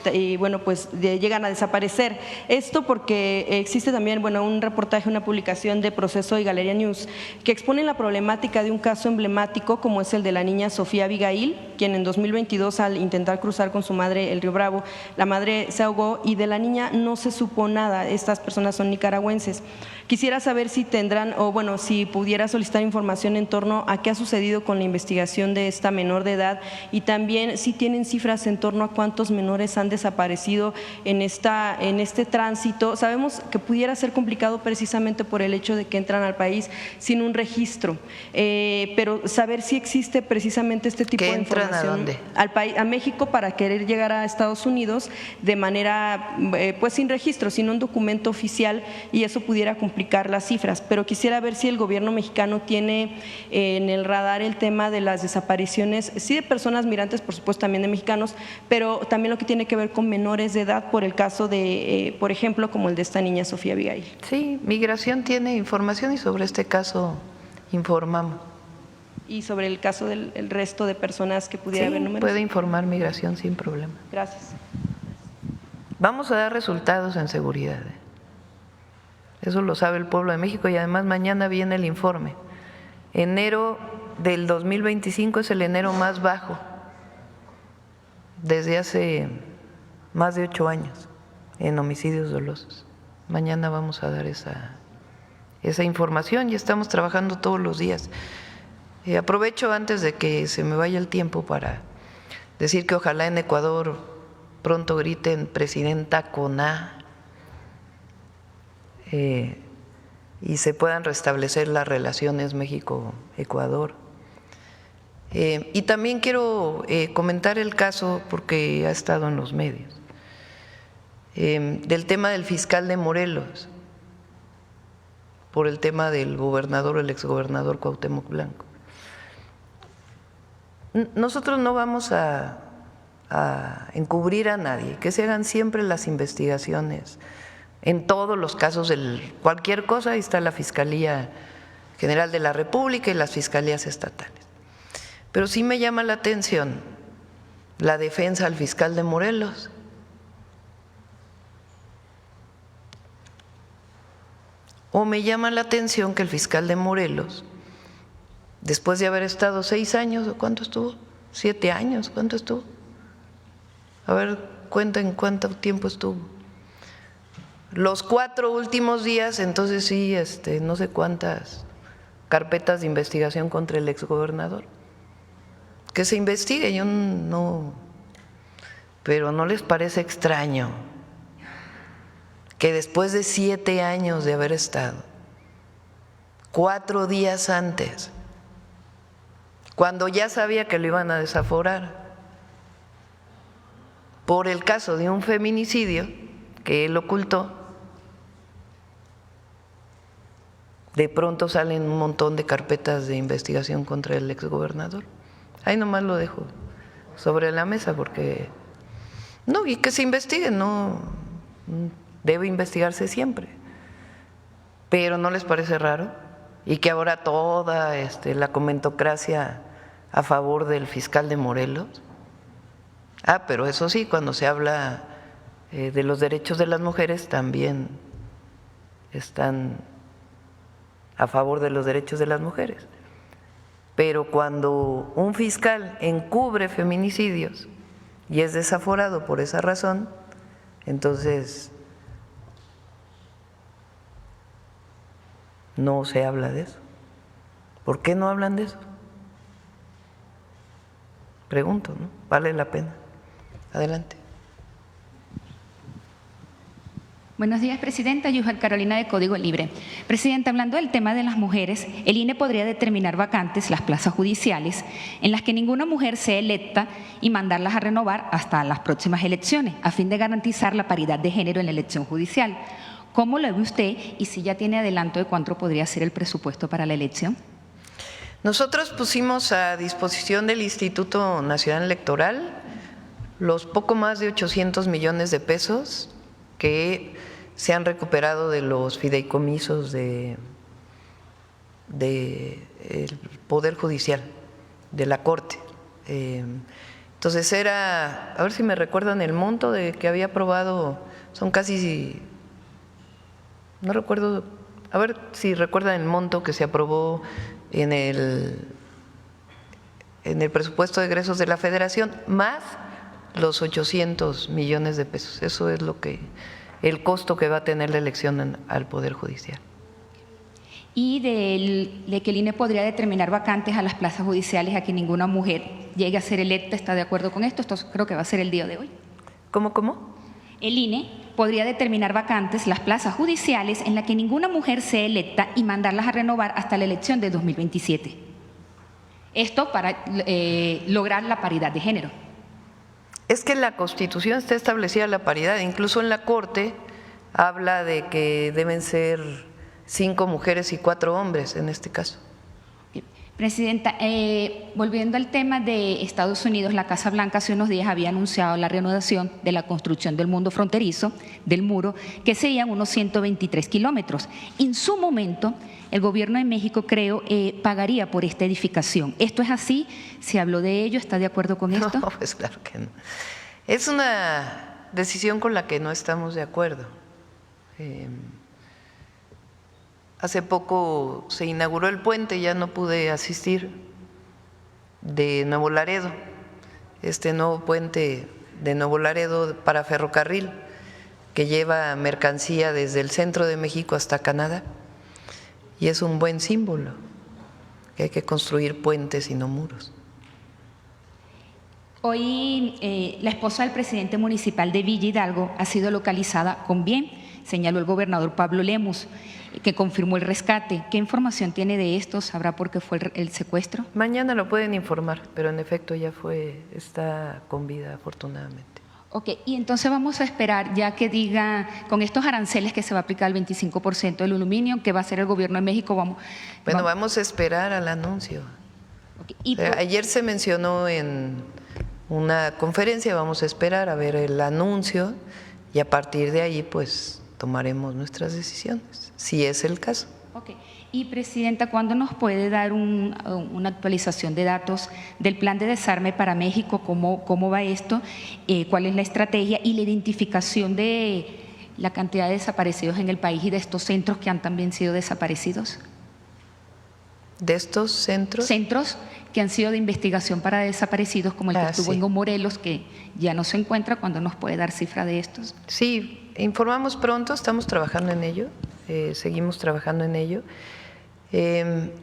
llegan a desaparecer. Esto porque existe también, un reportaje, una publicación de Proceso y Galería News que expone la problemática de un caso emblemático como es el de la niña Sofía Abigail, quien en 2022 al intentar cruzar con su madre el río Bravo, la madre se ahogó y de la niña no se supo nada. Estas personas son nicaragüenses. Quisiera saber si tendrán si pudiera solicitar información en torno a qué ha sucedido con la investigación de esta menor de edad y también si tienen cifras en torno a cuántos menores han desaparecido en este tránsito. Sabemos que pudiera ser complicado precisamente por el hecho de que entran al país sin un registro, pero saber si existe precisamente este tipo de información. ¿A dónde? A México para querer llegar a Estados Unidos de manera sin registro, sin un documento oficial, y eso pudiera complicar las cifras. Pero quisiera ver si el gobierno mexicano tiene en el radar el tema de las desapariciones, sí de personas migrantes, por supuesto también de mexicanos, pero también lo que tiene que ver con menores de edad, por el caso de, por ejemplo, como el de esta niña Sofía Abigail. Sí, Migración tiene información y sobre este caso informamos. Y sobre el caso del resto de personas que pudiera haber números. Puede informar Migración sin problema. Gracias. Vamos a dar resultados en seguridad. Eso lo sabe el pueblo de México y además mañana viene el informe. Enero del 2025 es el enero más bajo desde hace más de 8 años en homicidios dolosos. Mañana vamos a dar esa información y estamos trabajando todos los días. Aprovecho antes de que se me vaya el tiempo para decir que ojalá en Ecuador pronto griten presidenta con A y se puedan restablecer las relaciones México-Ecuador. Y también quiero comentar el caso, porque ha estado en los medios, del tema del fiscal de Morelos, por el tema del gobernador, el exgobernador Cuauhtémoc Blanco. Nosotros no vamos a encubrir a nadie, que se hagan siempre las investigaciones. En todos los casos, cualquier cosa, ahí está la Fiscalía General de la República y las fiscalías estatales. Pero sí me llama la atención la defensa al fiscal de Morelos. O me llama la atención que el fiscal de Morelos, después de haber estado 6 años, ¿o cuánto estuvo? 7 años, ¿cuánto estuvo? A ver, cuenta en cuánto tiempo estuvo. Los 4 últimos días, entonces sí, no sé cuántas carpetas de investigación contra el exgobernador. Que se investigue, yo no, pero ¿no les parece extraño que después de 7 años de haber estado, 4 días antes, cuando ya sabía que lo iban a desaforar por el caso de un feminicidio que él ocultó, de pronto salen un montón de carpetas de investigación contra el exgobernador? Ahí nomás lo dejo sobre la mesa porque no, y que se investigue, no debe investigarse siempre, pero ¿no les parece raro? Y que ahora toda la comentocracia a favor del fiscal de Morelos. Pero eso sí, cuando se habla de los derechos de las mujeres también están a favor de los derechos de las mujeres. Pero cuando un fiscal encubre feminicidios y es desaforado por esa razón, entonces no se habla de eso. ¿Por qué no hablan de eso? Pregunto, ¿no? Vale la pena. Adelante. Buenos días, Presidenta. Yujel Carolina, de Código Libre. Presidenta, hablando del tema de las mujeres, el INE podría determinar vacantes las plazas judiciales en las que ninguna mujer sea electa y mandarlas a renovar hasta las próximas elecciones, a fin de garantizar la paridad de género en la elección judicial. ¿Cómo lo ve usted y si ya tiene adelanto de cuánto podría ser el presupuesto para la elección? Nosotros pusimos a disposición del Instituto Nacional Electoral los poco más de 800 millones de pesos que se han recuperado de los fideicomisos del Poder Judicial, de la Corte. Entonces era, a ver si me recuerdan el monto de que había aprobado, son casi, no recuerdo, a ver si recuerdan el monto que se aprobó en el presupuesto de egresos de la Federación, más los 800 millones de pesos. Eso es el costo que va a tener la elección al Poder Judicial. Y de que el INE podría determinar vacantes a las plazas judiciales a que ninguna mujer llegue a ser electa. ¿Está de acuerdo con esto? Esto creo que va a ser el día de hoy. ¿Cómo? El INE podría determinar vacantes las plazas judiciales en las que ninguna mujer sea electa y mandarlas a renovar hasta la elección de 2027. Esto para lograr la paridad de género. Es que en la Constitución está establecida la paridad, incluso en la Corte habla de que deben ser 5 mujeres y 4 hombres en este caso. Presidenta, volviendo al tema de Estados Unidos, la Casa Blanca hace unos días había anunciado la reanudación de la construcción del mundo fronterizo, del muro, que serían unos 123 kilómetros. En su momento, el gobierno de México, creo, pagaría por esta edificación. ¿Esto es así? ¿Se habló de ello? ¿Está de acuerdo con esto? No, pues claro que no. Es una decisión con la que no estamos de acuerdo. Hace poco se inauguró el puente, ya no pude asistir, de Nuevo Laredo, este nuevo puente de Nuevo Laredo para ferrocarril que lleva mercancía desde el centro de México hasta Canadá, y es un buen símbolo que hay que construir puentes y no muros. Hoy la esposa del presidente municipal de Villa Hidalgo ha sido localizada con bien, señaló el gobernador Pablo Lemus, que confirmó el rescate. ¿Qué información tiene de esto? ¿Sabrá por qué fue el secuestro? Mañana lo pueden informar, pero en efecto ya está con vida, afortunadamente. Ok, y entonces vamos a esperar ya que diga, con estos aranceles que se va a aplicar el 25% del aluminio, que va a hacer el gobierno de México, vamos a esperar al anuncio. Y ayer se mencionó en una conferencia, vamos a esperar a ver el anuncio y a partir de ahí pues tomaremos nuestras decisiones, si es el caso. Okay. Y Presidenta, ¿cuándo nos puede dar una actualización de datos del plan de desarme para México? ¿Cómo va esto? ¿Cuál es la estrategia y la identificación de la cantidad de desaparecidos en el país y de estos centros que han también sido desaparecidos? ¿De estos centros? Centros que han sido de investigación para desaparecidos, como el que estuvo en Morelos, que ya no se encuentra. ¿Cuándo nos puede dar cifra de estos? Sí, informamos pronto, estamos trabajando en ello, seguimos trabajando en ello.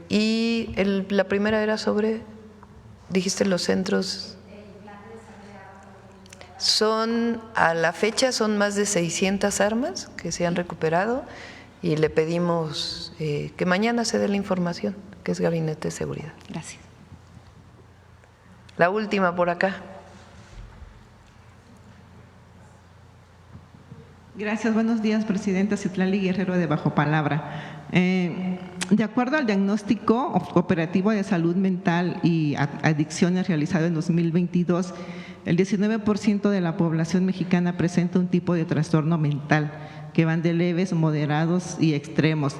Y la primera era sobre, dijiste, los centros. A la fecha son más de 600 armas que se han recuperado y le pedimos que mañana se dé la información, que es Gabinete de Seguridad. Gracias. La última por acá. Gracias, buenos días, Presidenta. Citlali Guerrero, de Bajo Palabra. De acuerdo al diagnóstico operativo de salud mental y adicciones realizado en 2022, el 19% de la población mexicana presenta un tipo de trastorno mental, que van de leves, moderados y extremos.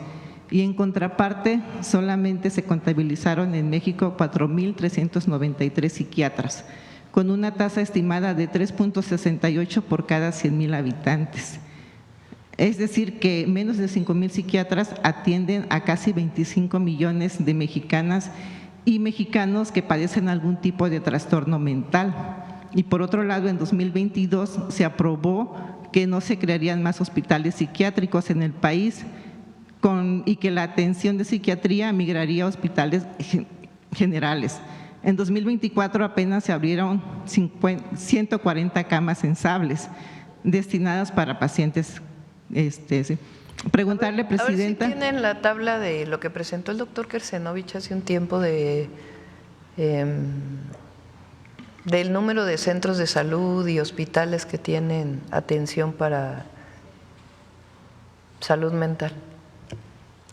Y en contraparte, solamente se contabilizaron en México 4.393 psiquiatras, con una tasa estimada de 3.68 por cada 100,000 habitantes. Es decir, que menos de 5,000 psiquiatras atienden a casi 25 millones de mexicanas y mexicanos que padecen algún tipo de trastorno mental. Y por otro lado, en 2022 se aprobó que no se crearían más hospitales psiquiátricos en el país y que la atención de psiquiatría migraría a hospitales generales. En 2024 apenas se abrieron 140 camas sensables destinadas para pacientes. Preguntarle, Presidenta. A ver si tienen la tabla de lo que presentó el doctor Kersenovich hace un tiempo del número de centros de salud y hospitales que tienen atención para salud mental.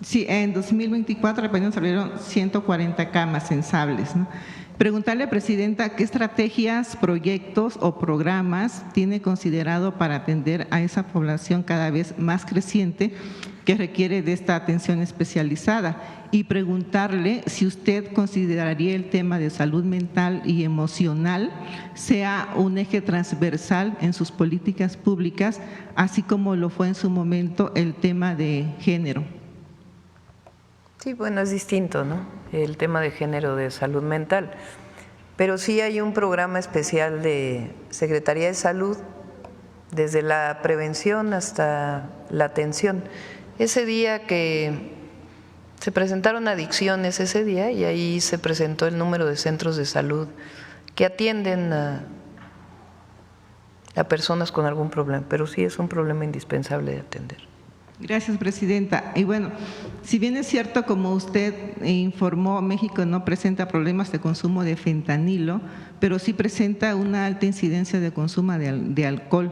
Sí, en 2024 apenas abrieron 140 camas sensables, ¿no? Preguntarle, Presidenta, ¿qué estrategias, proyectos o programas tiene considerado para atender a esa población cada vez más creciente que requiere de esta atención especializada? Y preguntarle si usted consideraría el tema de salud mental y emocional sea un eje transversal en sus políticas públicas, así como lo fue en su momento el tema de género. Sí, bueno, es distinto, ¿no? El tema de género, de salud mental. Pero sí hay un programa especial de Secretaría de Salud, desde la prevención hasta la atención. Ese día que se presentaron adicciones, ese día, y ahí se presentó el número de centros de salud que atienden a personas con algún problema, pero sí es un problema indispensable de atender. Gracias, Presidenta. Y bueno, si bien es cierto, como usted informó, México no presenta problemas de consumo de fentanilo, pero sí presenta una alta incidencia de consumo de alcohol.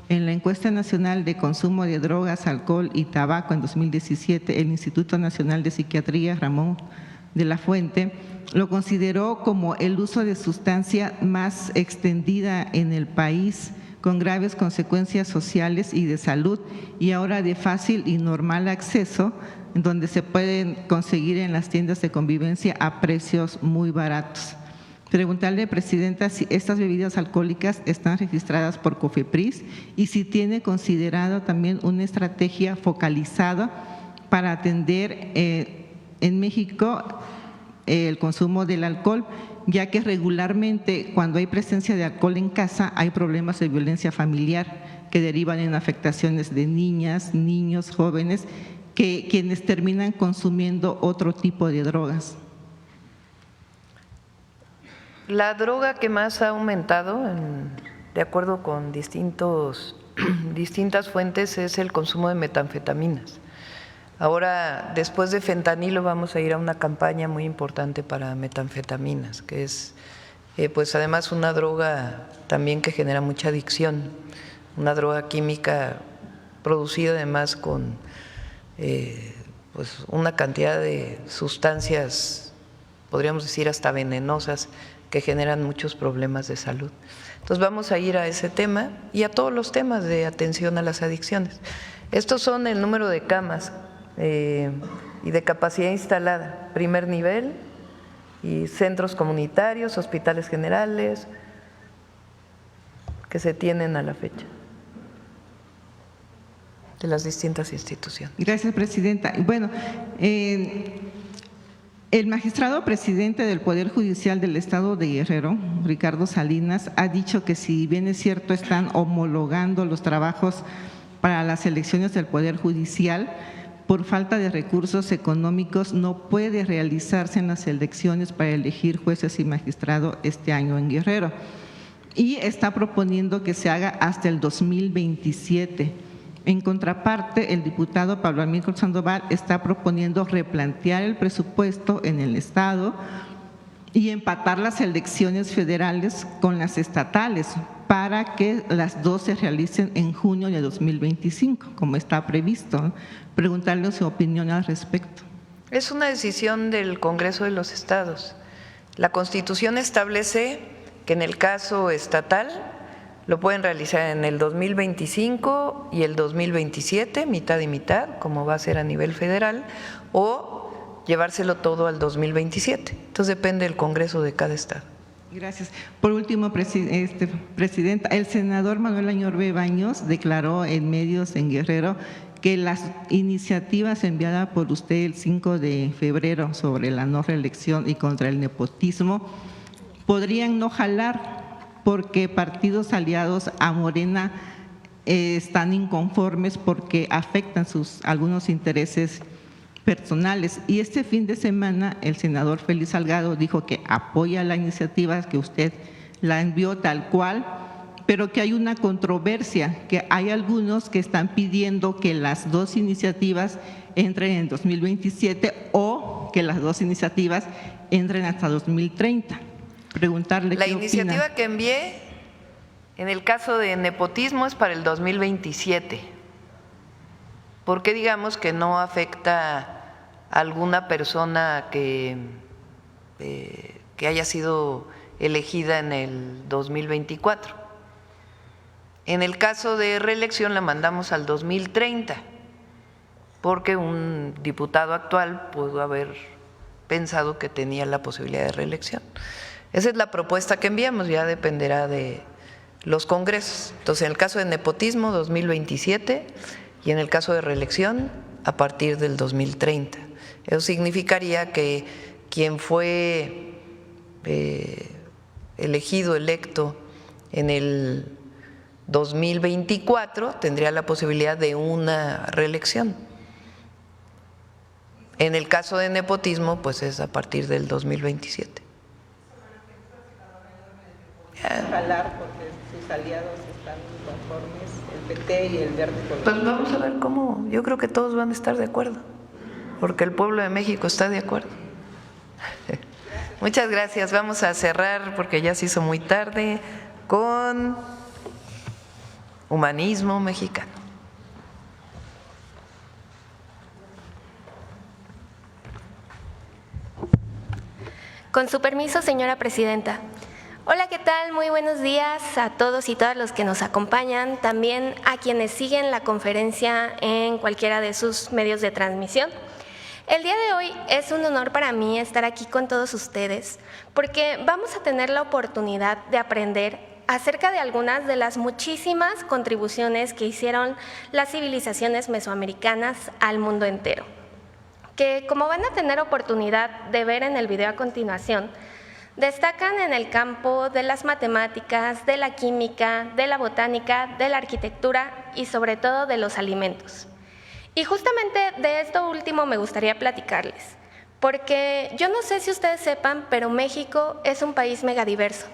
En la encuesta nacional de consumo de drogas, alcohol y tabaco en 2017, el Instituto Nacional de Psiquiatría, Ramón de la Fuente, lo consideró como el uso de sustancia más extendida en el país, con graves consecuencias sociales y de salud, y ahora de fácil y normal acceso, donde se pueden conseguir en las tiendas de convivencia a precios muy baratos. Preguntarle, Presidenta, si estas bebidas alcohólicas están registradas por COFEPRIS y si tiene considerado también una estrategia focalizada para atender en México el consumo del alcohol, ya que regularmente cuando hay presencia de alcohol en casa hay problemas de violencia familiar que derivan en afectaciones de niñas, niños, jóvenes, quienes terminan consumiendo otro tipo de drogas. La droga que más ha aumentado, de acuerdo con distintas fuentes, es el consumo de metanfetaminas. Ahora, después de fentanilo, vamos a ir a una campaña muy importante para metanfetaminas, que es, pues además, una droga también que genera mucha adicción, una droga química producida además con pues una cantidad de sustancias podríamos decir hasta venenosas, que generan muchos problemas de salud. Entonces vamos a ir a ese tema y a todos los temas de atención a las adicciones. Estos son el número de camas y de capacidad instalada, primer nivel, y centros comunitarios, hospitales generales, que se tienen a la fecha de las distintas instituciones. Gracias, presidenta. Bueno, el magistrado presidente del Poder Judicial del Estado de Guerrero, Ricardo Salinas, ha dicho que si bien es cierto están homologando los trabajos para las elecciones del Poder Judicial, por falta de recursos económicos no puede realizarse en las elecciones para elegir jueces y magistrados este año en Guerrero. Y está proponiendo que se haga hasta el 2027. En contraparte, el diputado Pablo Amílcar Sandoval está proponiendo replantear el presupuesto en el Estado y empatar las elecciones federales con las estatales para que las dos se realicen en junio de 2025, como está previsto. Preguntarle su opinión al respecto. Es una decisión del Congreso de los Estados. La Constitución establece que en el caso estatal lo pueden realizar en el 2025 y el 2027, mitad y mitad, como va a ser a nivel federal, o llevárselo todo al 2027. Entonces depende del Congreso de cada estado. Gracias. Por último, presidenta, el senador Manuel Añorbe Baños declaró en medios en Guerrero que las iniciativas enviadas por usted el 5 de febrero sobre la no reelección y contra el nepotismo podrían no jalar porque partidos aliados a Morena están inconformes porque afectan algunos intereses personales. Y este fin de semana el senador Félix Salgado dijo que apoya la iniciativa, que usted la envió tal cual, pero que hay una controversia, que hay algunos que están pidiendo que las dos iniciativas entren en 2027 o que las dos iniciativas entren hasta 2030. Preguntarle la qué iniciativa opina. que envié en el caso de nepotismo es para el 2027, porque digamos que no afecta a alguna persona que haya sido elegida en el 2024. En el caso de reelección la mandamos al 2030, porque un diputado actual pudo haber pensado que tenía la posibilidad de reelección. Esa es la propuesta que enviamos, ya dependerá de los congresos. Entonces, en el caso de nepotismo, 2027, y en el caso de reelección, a partir del 2030. Eso significaría que quien fue elegido, electo en el 2024, tendría la posibilidad de una reelección. En el caso de nepotismo, pues es a partir del 2027. Jalar porque sus aliados están inconformes, el PT y el Verde. Pues vamos a ver cómo, yo creo que todos van a estar de acuerdo, porque el pueblo de México está de acuerdo. Muchas gracias, vamos a cerrar porque ya se hizo muy tarde con humanismo mexicano. Con su permiso, señora presidenta. Hola, ¿qué tal? Muy buenos días a todos y todas los que nos acompañan, también a quienes siguen la conferencia en cualquiera de sus medios de transmisión. El día de hoy es un honor para mí estar aquí con todos ustedes porque vamos a tener la oportunidad de aprender acerca de algunas de las muchísimas contribuciones que hicieron las civilizaciones mesoamericanas al mundo entero, que como van a tener oportunidad de ver en el video a continuación, destacan en el campo de las matemáticas, de la química, de la botánica, de la arquitectura y sobre todo de los alimentos. Y justamente de esto último me gustaría platicarles, porque yo no sé si ustedes sepan, pero México es un país megadiverso.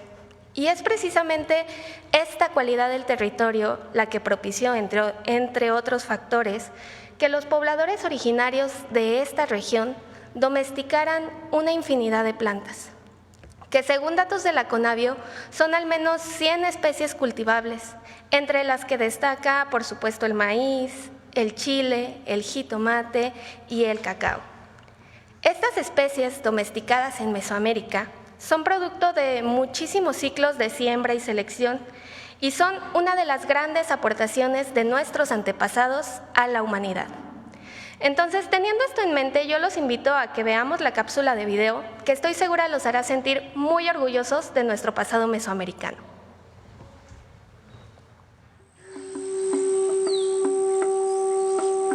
Y es precisamente esta cualidad del territorio la que propició, entre otros factores, que los pobladores originarios de esta región domesticaran una infinidad de plantas, que según datos de la CONABIO son al menos 100 especies cultivables, entre las que destaca, por supuesto, el maíz, el chile, el jitomate y el cacao. Estas especies domesticadas en Mesoamérica son producto de muchísimos ciclos de siembra y selección y son una de las grandes aportaciones de nuestros antepasados a la humanidad. Entonces, teniendo esto en mente, yo los invito a que veamos la cápsula de video, que estoy segura los hará sentir muy orgullosos de nuestro pasado mesoamericano.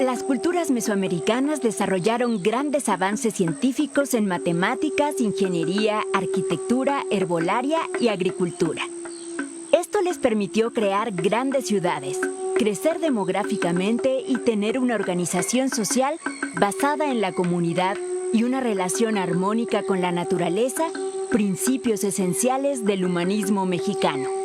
Las culturas mesoamericanas desarrollaron grandes avances científicos en matemáticas, ingeniería, arquitectura, herbolaria y agricultura. Esto les permitió crear grandes ciudades, crecer demográficamente y tener una organización social basada en la comunidad y una relación armónica con la naturaleza, principios esenciales del humanismo mexicano.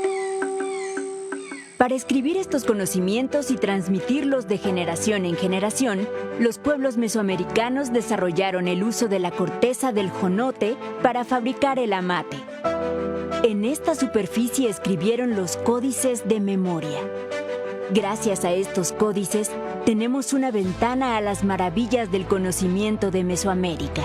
Para escribir estos conocimientos y transmitirlos de generación en generación, los pueblos mesoamericanos desarrollaron el uso de la corteza del jonote para fabricar el amate. En esta superficie escribieron los códices de memoria. Gracias a estos códices, tenemos una ventana a las maravillas del conocimiento de Mesoamérica.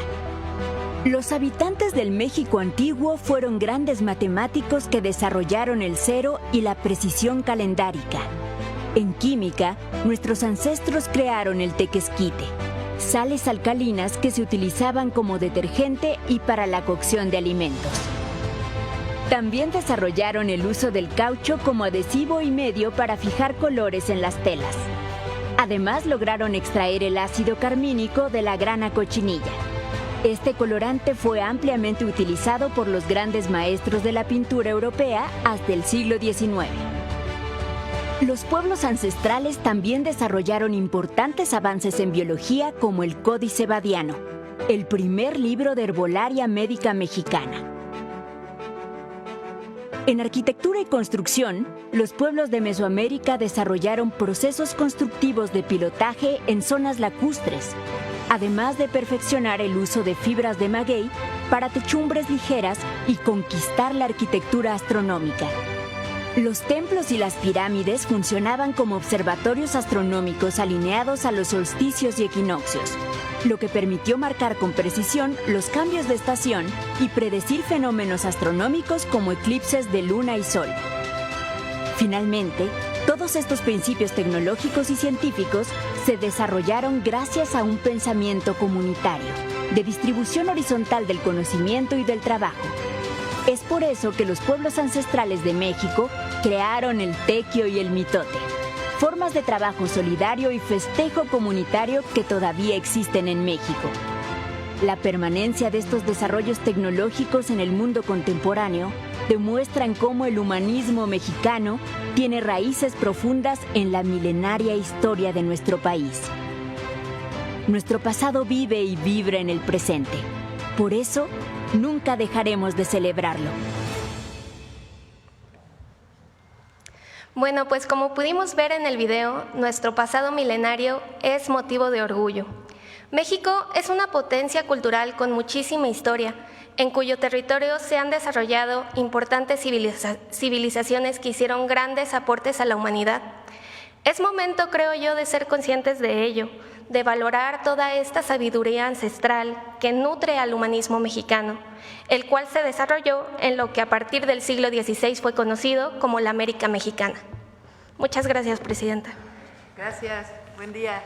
Los habitantes del México antiguo fueron grandes matemáticos que desarrollaron el cero y la precisión calendárica. En química, nuestros ancestros crearon el tequesquite, sales alcalinas que se utilizaban como detergente y para la cocción de alimentos. También desarrollaron el uso del caucho como adhesivo y medio para fijar colores en las telas. Además, lograron extraer el ácido carmínico de la grana cochinilla. Este colorante fue ampliamente utilizado por los grandes maestros de la pintura europea hasta el siglo XIX. Los pueblos ancestrales también desarrollaron importantes avances en biología como el Códice Badiano, el primer libro de herbolaria médica mexicana. En arquitectura y construcción, los pueblos de Mesoamérica desarrollaron procesos constructivos de pilotaje en zonas lacustres, además de perfeccionar el uso de fibras de maguey para techumbres ligeras y conquistar la arquitectura astronómica. Los templos y las pirámides funcionaban como observatorios astronómicos alineados a los solsticios y equinoccios, lo que permitió marcar con precisión los cambios de estación y predecir fenómenos astronómicos como eclipses de luna y sol. Finalmente, todos estos principios tecnológicos y científicos se desarrollaron gracias a un pensamiento comunitario, de distribución horizontal del conocimiento y del trabajo. Es por eso que los pueblos ancestrales de México crearon el tequio y el mitote, formas de trabajo solidario y festejo comunitario que todavía existen en México. La permanencia de estos desarrollos tecnológicos en el mundo contemporáneo demuestran cómo el humanismo mexicano tiene raíces profundas en la milenaria historia de nuestro país. Nuestro pasado vive y vibra en el presente. Por eso, nunca dejaremos de celebrarlo. Bueno, pues como pudimos ver en el video, nuestro pasado milenario es motivo de orgullo. México es una potencia cultural con muchísima historia, en cuyo territorio se han desarrollado importantes civilizaciones que hicieron grandes aportes a la humanidad. Es momento, creo yo, de ser conscientes de ello, de valorar toda esta sabiduría ancestral que nutre al humanismo mexicano, el cual se desarrolló en lo que a partir del siglo XVI fue conocido como la América Mexicana. Muchas gracias, Presidenta. Gracias. Buen día.